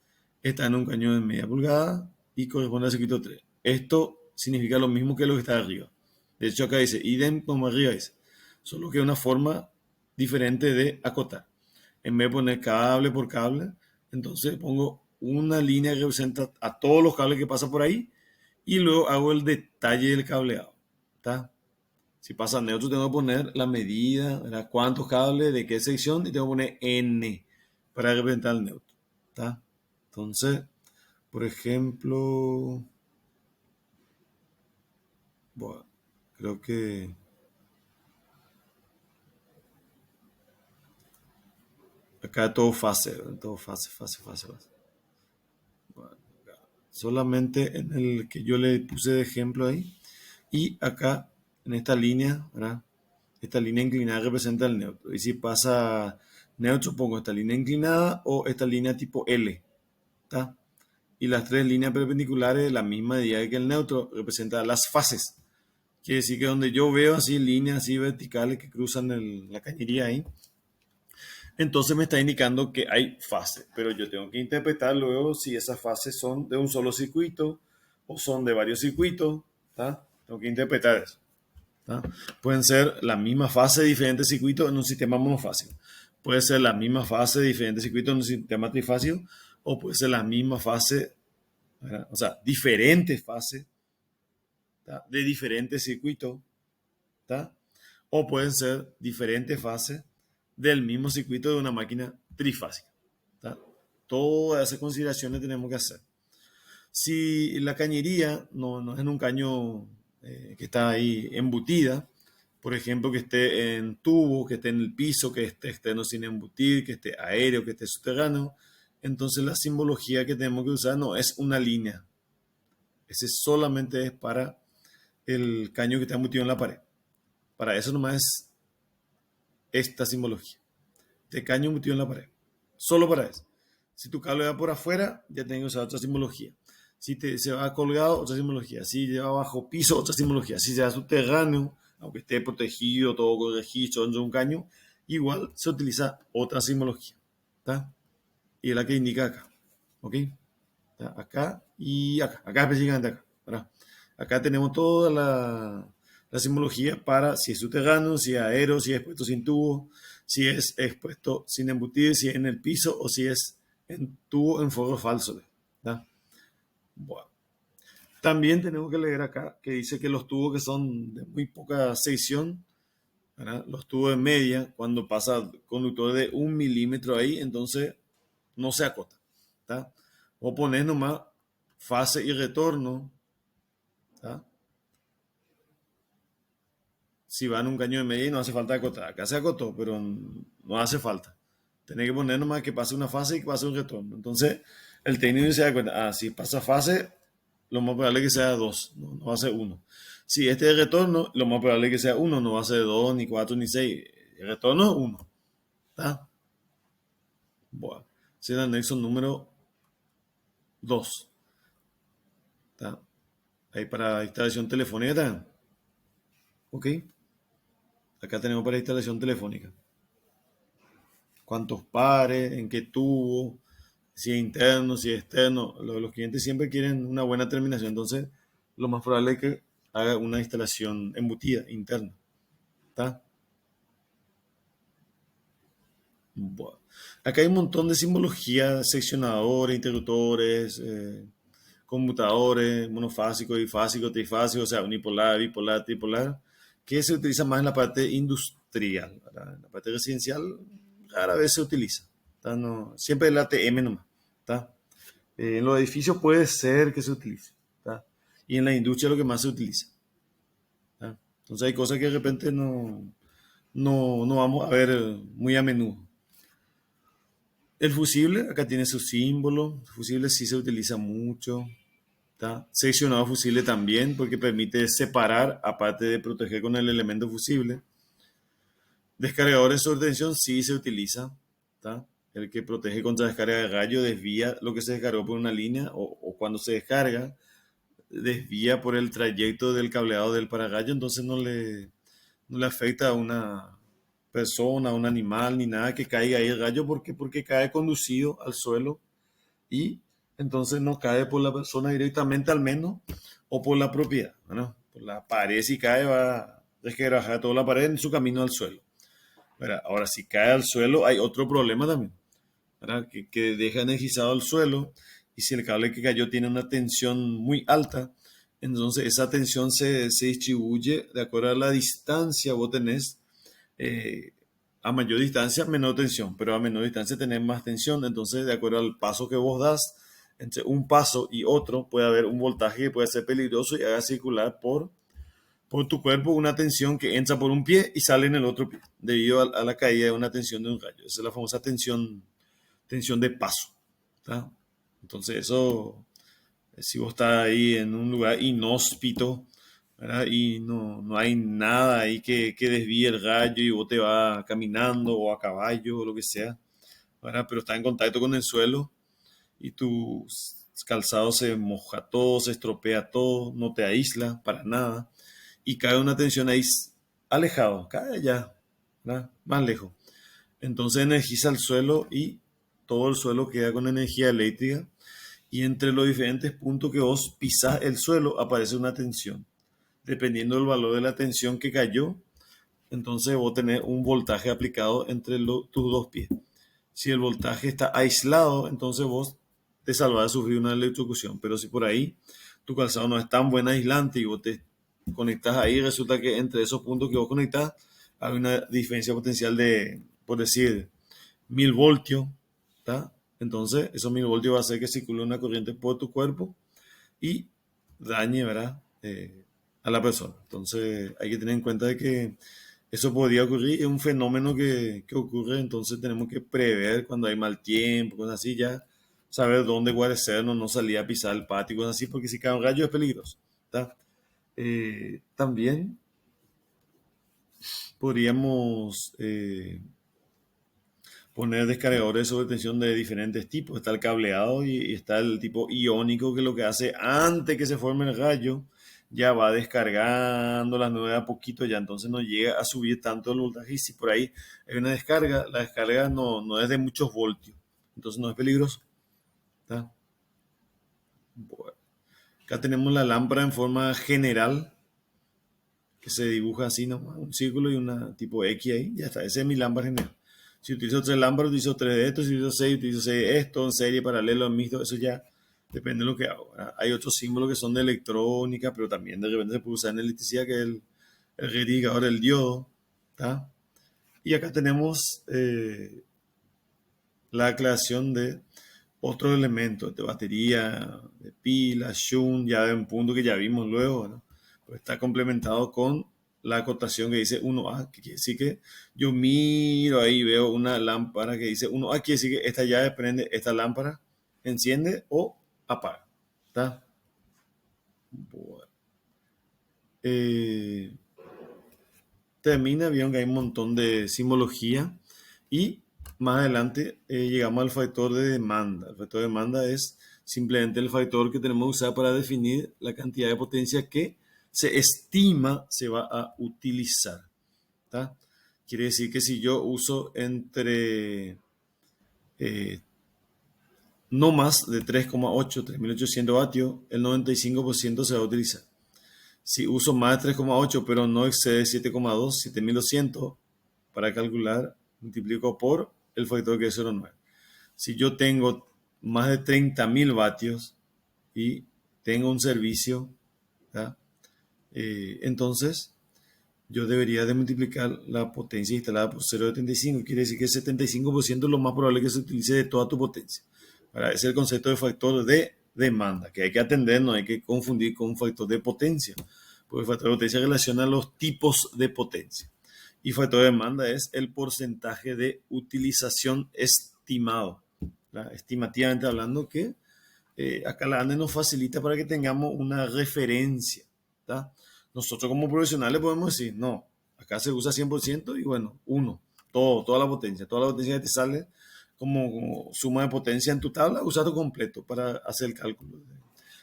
Está en un cañón de media pulgada y corresponde al circuito 3. Esto significa lo mismo que lo que está arriba. De hecho, acá dice idem como arriba dice. Solo que es una forma diferente de acotar. En vez de poner cable por cable, entonces pongo una línea que representa a todos los cables que pasan por ahí y luego hago el detalle del cableado. ¿Está? Si pasa neutro, tengo que poner la medida, ¿verdad? Cuántos cables, de qué sección, y tengo que poner N para representar el neutro. ¿Está? Entonces, por ejemplo, bueno, creo que acá todo fase, ¿verdad? Todo fase. Bueno, solamente en el que yo le puse de ejemplo ahí, Y acá, en esta línea, ¿verdad? Esta línea inclinada representa el neutro. Y si pasa neutro, pongo esta línea inclinada o esta línea tipo L. ¿Está? Y las tres líneas perpendiculares de la misma medida que el neutro representan las fases. Quiere decir que donde yo veo así líneas así verticales que cruzan la cañería ahí, entonces me está indicando que hay fases. Pero yo tengo que interpretar luego si esas fases son de un solo circuito o son de varios circuitos. ¿Tá? Tengo que interpretar eso. ¿Tá? Pueden ser la misma fase de diferentes circuitos en un sistema monofásico. Puede ser la misma fase de diferentes circuitos en un sistema trifásico o puede ser la misma fase, ¿verdad? O sea, diferentes fases, ¿tá? De diferentes circuitos, ¿tá? O pueden ser diferentes fases del mismo circuito de una máquina trifásica, ¿tá? Todas esas consideraciones tenemos que hacer. Si la cañería no es en un caño que está ahí embutida, por ejemplo, que esté en tubo, que esté en el piso, que esté externo sin embutir, que esté aéreo, que esté subterráneo, entonces la simbología que tenemos que usar no es una línea. Ese solamente es para el caño que está embutido en la pared. Para eso nomás es esta simbología. De caño embutido en la pared. Solo para eso. Si tu cable va por afuera, ya tengo que usar otra simbología. Si se va colgado, otra simbología. Si lleva bajo piso, otra simbología. Si se va subterráneo, aunque esté protegido, todo con registro dentro de un caño, igual se utiliza otra simbología. ¿Tá? Y es la que indica acá. ¿Ok? ¿Tá? Acá y acá. Acá específicamente acá. ¿Verdad? Acá tenemos toda la simbología para si es subterráneo, si es aéreo, si es expuesto sin tubo, si es expuesto sin embutir, si es en el piso o si es en tubo en forro falso. ¿Tá? Bueno. También tenemos que leer acá que dice que los tubos que son de muy poca sección, ¿verdad? Los tubos de media, cuando pasa conductor de 1 milímetro ahí, entonces no se acota. ¿Tá? O poner nomás fase y retorno. ¿Tá? Si va en un caño de media y no hace falta acotar. Acá se acotó, pero no hace falta. Tiene que poner nomás que pase una fase y que pase un retorno. Entonces, el técnico se da cuenta, si pasa fase, lo más probable es que sea 2, no va a ser 1. Si este es retorno, lo más probable es que sea 1, no va a ser 2, ni 4, ni 6. El retorno es 1. ¿Está? Bueno, ese es el anexo número 2. ¿Está? Ahí para instalación telefónica también. Ok. Acá tenemos para instalación telefónica. Cuántos pares, en qué tubo, si es interno, si es externo. Los clientes siempre quieren una buena terminación, entonces lo más probable es que haga una instalación embutida, interna. ¿Está? Bueno. Acá hay un montón de simbología, seccionadores, interruptores, conmutadores, monofásico, bifásico, trifásico, o sea, unipolar, bipolar, tripolar, que se utiliza más en la parte industrial. ¿Verdad? En la parte residencial rara vez se utiliza. No, siempre el ATM nomás. ¿Tá? En los edificios puede ser que se utilice. ¿Tá? Y en la industria lo que más se utiliza. ¿Tá? Entonces hay cosas que de repente no vamos a ver muy a menudo. El fusible, acá tiene su símbolo. El fusible sí se utiliza mucho. ¿Tá? Seccionado fusible también, porque permite separar, aparte de proteger con el elemento fusible. Descargadores sobre tensión sí se utiliza. ¿Tá? El que protege contra descarga de rayo desvía lo que se descargó por una línea o cuando se descarga, desvía por el trayecto del cableado del pararrayo, entonces no le afecta a una persona, a un animal, ni nada que caiga ahí el rayo porque cae conducido al suelo y entonces no cae por la persona directamente al menos o por la propiedad. ¿No? Por la pared si cae va a desquebrajar toda la pared en su camino al suelo. ¿Verdad? Ahora si cae al suelo hay otro problema también, ¿verdad? Que deja energizado el suelo y si el cable que cayó tiene una tensión muy alta, entonces esa tensión se distribuye de acuerdo a la distancia vos tenés. A mayor distancia, menor tensión, pero a menor distancia tenés más tensión. Entonces, de acuerdo al paso que vos das, entre un paso y otro puede haber un voltaje que puede ser peligroso y haga circular por tu cuerpo una tensión que entra por un pie y sale en el otro pie, debido a la caída de una tensión de un rayo. Esa es la famosa tensión de paso. ¿Tá? Entonces, eso, si vos estás ahí en un lugar inhóspito, ¿verdad? Y no hay nada ahí que desvíe el rayo y vos te vas caminando o a caballo o lo que sea, ¿verdad? Pero está en contacto con el suelo y tu calzado se moja todo, se estropea todo, no te aísla para nada y cae una tensión ahí alejado, cae allá, ¿verdad? Más lejos. Entonces energiza el suelo y todo el suelo queda con energía eléctrica y entre los diferentes puntos que vos pisás el suelo aparece una tensión. Dependiendo del valor de la tensión que cayó, entonces vos tenés un voltaje aplicado entre tus dos pies. Si el voltaje está aislado, entonces vos te salvás de sufrir una electrocución. Pero si por ahí tu calzado no es tan buen aislante y vos te conectas ahí, resulta que entre esos puntos que vos conectás hay una diferencia potencial de, por decir, 1000 voltios, ¿tá? Entonces, esos 1000 voltios va a hacer que circule una corriente por tu cuerpo y dañe, ¿verdad? A la persona. Entonces, hay que tener en cuenta de que eso podría ocurrir, es un fenómeno que ocurre, entonces tenemos que prever cuando hay mal tiempo, cosas así, ya saber dónde guarecernos, no salir a pisar el patio, cosas así, porque si cae un rayo es peligroso, ¿tá? También podríamos poner descargadores de sobretensión de diferentes tipos. Está el cableado y está el tipo iónico que lo que hace antes que se forme el rayo, ya va descargando las nubes a poquito, ya entonces no llega a subir tanto el voltaje. Y si por ahí hay una descarga, la descarga no es de muchos voltios, entonces no es peligroso. ¿Tá? Bueno, acá tenemos la lámpara en forma general que se dibuja así nomás, un círculo y una tipo X ahí, ya está, esa es mi lámpara general. Si utilizo tres lámparas, utilizo tres de estos, si utilizo seis de esto, en serie, paralelo, en mixto, eso ya depende de lo que hago, ¿verdad? Hay otros símbolos que son de electrónica, pero también de repente se puede usar en electricidad, que es el rectificador, el diodo, ¿tá? Y acá tenemos la creación de otros elementos, de batería, de pila, shunt, ya de un punto que ya vimos luego, ¿no? Pues está complementado con la acotación que dice 1A, que quiere decir que yo miro ahí, veo una lámpara que dice 1A, quiere decir que esta llave prende, esta lámpara enciende o apaga. ¿Está? Bueno. Eh, Termina, vieron que hay un montón de simbología y más adelante llegamos al factor de demanda. El factor de demanda es simplemente el factor que tenemos que usar para definir la cantidad de potencia que se estima se va a utilizar. ¿Tá? Quiere decir que si yo uso entre eh, no más de 3,8, 3800 vatios, el 95% se va a utilizar. Si uso más de 3,8 pero no excede 7,2, 7200, para calcular, multiplico por el factor que es 0,9. Si yo tengo más de 30.000 vatios y tengo un servicio, entonces yo debería de multiplicar la potencia instalada por 0,75. Quiere decir que el 75% es lo más probable que se utilice de toda tu potencia. Ese es el concepto de factor de demanda, que hay que atender, no hay que confundir con un factor de potencia, porque el factor de potencia relaciona los tipos de potencia. Y factor de demanda es el porcentaje de utilización estimado, ¿verdad? Estimativamente hablando, que acá la ANDE nos facilita para que tengamos una referencia, ¿tá? Nosotros como profesionales podemos decir, no, acá se usa 100% y bueno, toda la potencia que te sale como suma de potencia en tu tabla, usa tu completo para hacer el cálculo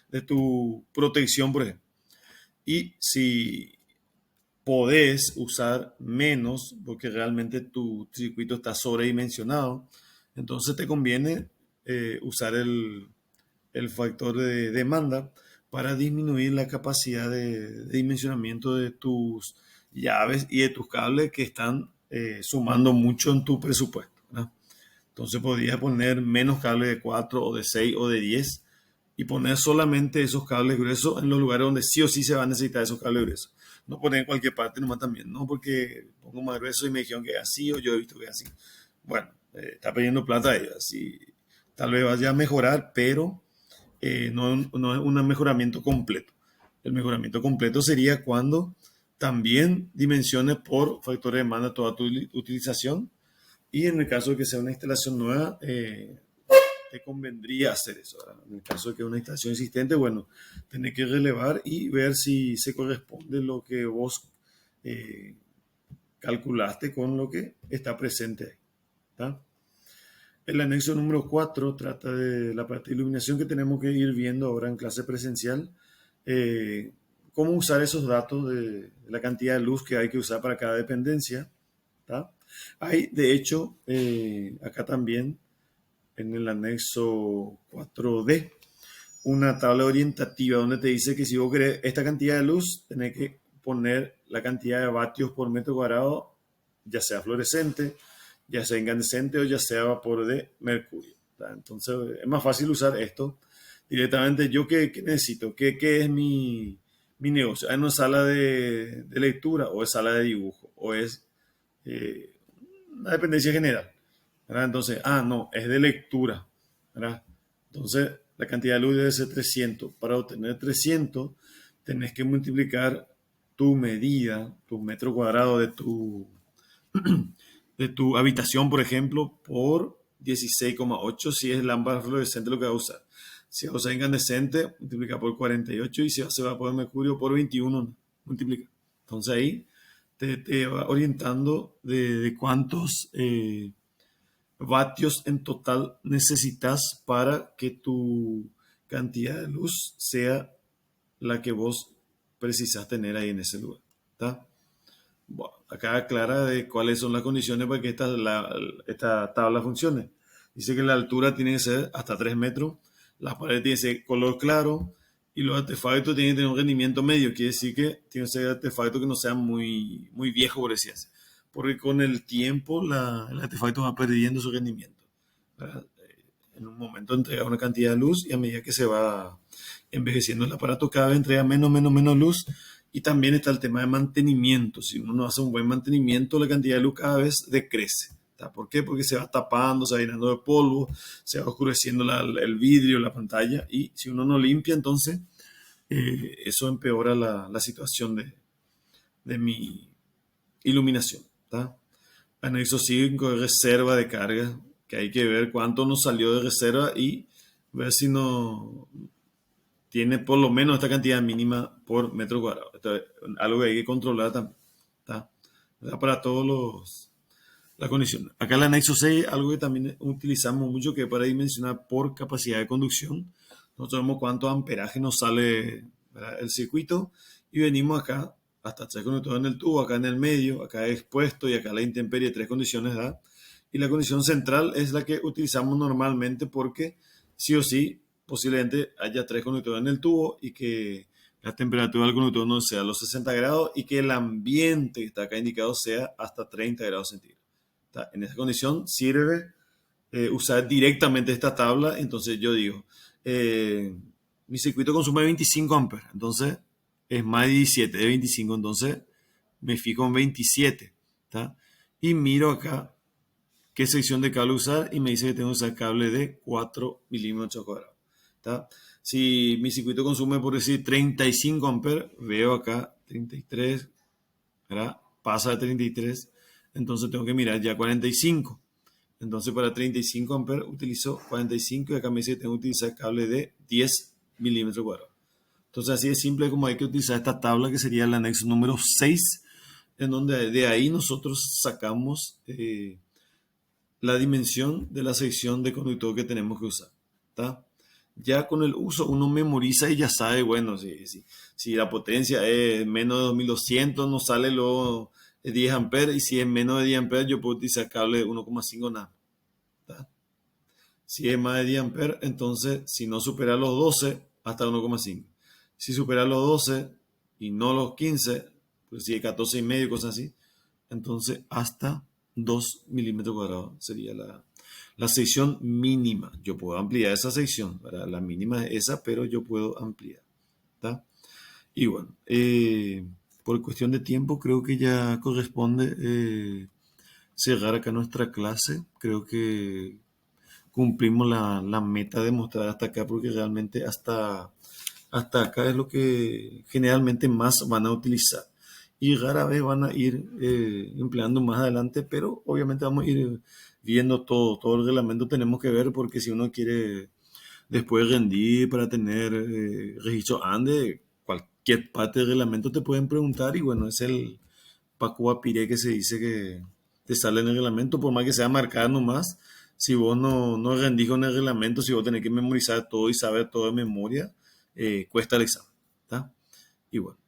de tu protección, por ejemplo. Y si podés usar menos, porque realmente tu circuito está sobredimensionado, entonces te conviene usar el factor de demanda para disminuir la capacidad de dimensionamiento de tus llaves y de tus cables que están sumando mucho en tu presupuesto, ¿no? Entonces podría poner menos cables de 4 o de 6 o de 10 y poner solamente esos cables gruesos en los lugares donde sí o sí se va a necesitar esos cables gruesos. No poner en cualquier parte nomás también, no porque pongo más grueso y me dijeron que es así o yo he visto que es así. Bueno, está perdiendo plata ahí, así tal vez vaya a mejorar, pero no es un mejoramiento completo. El mejoramiento completo sería cuando también dimensiones por factor de demanda toda tu utilización y en el caso de que sea una instalación nueva, te convendría hacer eso, ¿verdad? En el caso de que una instalación existente, bueno, tenés que relevar y ver si se corresponde lo que vos eh, calculaste con lo que está presente ahí. ¿Tá? El anexo número 4 trata de la parte de iluminación que tenemos que ir viendo ahora en clase presencial. eh, Cómo usar esos datos de la cantidad de luz que hay que usar para cada dependencia. ¿Tá? Hay, de hecho, acá también en el anexo 4D, una tabla orientativa donde te dice que si vos querés esta cantidad de luz, tenés que poner la cantidad de vatios por metro cuadrado, ya sea fluorescente, ya sea incandescente o ya sea vapor de mercurio. ¿Tá? Entonces es más fácil usar esto directamente. ¿Yo qué necesito? ¿Qué es mi negocio? ¿Es una sala de lectura o es sala de dibujo? ¿O es eh, una dependencia general? ¿Verdad? Entonces, no, es de lectura. ¿Verdad? Entonces, la cantidad de luz debe ser 300. Para obtener 300, tenés que multiplicar tu medida, tu metro cuadrado de tu habitación, por ejemplo, por 16,8 si es lámpara fluorescente lo que va a usar. Si va a usar incandescente, multiplica por 48 y si se va a poner mercurio por 21, multiplica. Entonces ahí te va orientando de cuántos vatios en total necesitas para que tu cantidad de luz sea la que vos precisas tener ahí en ese lugar. ¿Tá? Bueno, acá aclara de cuáles son las condiciones para que esta tabla funcione. Dice que la altura tiene que ser hasta 3 metros, las paredes tienen que ser color claro y los artefactos tienen que tener un rendimiento medio. Quiere decir que tiene que ser artefactos que no sean muy viejos, por decir así. Porque con el tiempo el artefacto va perdiendo su rendimiento. ¿Verdad? En un momento entrega una cantidad de luz y a medida que se va envejeciendo el aparato cada vez entrega menos luz. Y también está el tema de mantenimiento. Si uno no hace un buen mantenimiento, la cantidad de luz cada vez decrece. ¿Tá? ¿Por qué? Porque se va tapando, se va llenando de polvo, se va oscureciendo el vidrio, la pantalla. Y si uno no limpia, entonces eso empeora la situación de mi iluminación. ¿Tá? Anexo 5 es reserva de carga, que hay que ver cuánto nos salió de reserva y ver si no tiene por lo menos esta cantidad mínima por metro cuadrado. Esto es algo que hay que controlar también. ¿Tá? Para todos las condiciones. Acá en el anexo 6, algo que también utilizamos mucho, que es para dimensionar por capacidad de conducción. Nosotros vemos cuánto amperaje nos sale, ¿verdad?, el circuito y venimos acá hasta 3 conectores en el tubo, acá en el medio, acá expuesto y acá la intemperie, 3 condiciones, ¿verdad? Y la condición central es la que utilizamos normalmente porque sí o sí posiblemente haya 3 conectores en el tubo y que la temperatura del conductor no sea los 60 grados y que el ambiente que está acá indicado sea hasta 30 grados centígrados. ¿Tá? En esa condición sirve usar directamente esta tabla. Entonces yo digo, mi circuito consume 25 amperes, entonces es más de 17, de 25, entonces me fijo en 27. ¿Tá? Y miro acá qué sección de cable usar y me dice que tengo que usar cable de 4 milímetros cuadrados. ¿Tá? Si mi circuito consume, por decir, 35 amperes, veo acá 33, ¿verdad? Pasa de 33, entonces tengo que mirar ya 45. Entonces para 35 amperes utilizo 45 y acá me dice que tengo que utilizar cable de 10 milímetros cuadrados. Entonces así de simple como hay que utilizar esta tabla que sería el anexo número 6, en donde de ahí nosotros sacamos la dimensión de la sección de conductor que tenemos que usar. ¿Tá? Ya con el uso uno memoriza y ya sabe, bueno, si la potencia es menos de 2200 no sale luego 10 amperes y si es menos de 10 amperes yo puedo utilizar cable de 1,5 nada. ¿Tá? Si es más de 10 amperes, entonces si no supera los 12, hasta 1,5. Si supera los 12 y no los 15, pues si es 14 y medio, cosas así, entonces hasta 2 milímetros cuadrados sería la sección mínima. Yo puedo ampliar esa sección, ¿verdad? La mínima es esa, pero yo puedo ampliar. ¿Tá? Y bueno, por cuestión de tiempo creo que ya corresponde cerrar acá nuestra clase. Creo que cumplimos la meta de mostrar hasta acá porque realmente hasta acá es lo que generalmente más van a utilizar. Y rara vez van a ir empleando más adelante, pero obviamente vamos a ir viendo todo el reglamento tenemos que ver, porque si uno quiere después rendir para tener registro ANDE, cualquier parte del reglamento te pueden preguntar y bueno, es el Paco Piré que se dice que te sale en el reglamento, por más que sea marcado nomás, si vos no rendís con el reglamento, si vos tenés que memorizar todo y saber todo de memoria, cuesta el examen, ¿tá? Y bueno,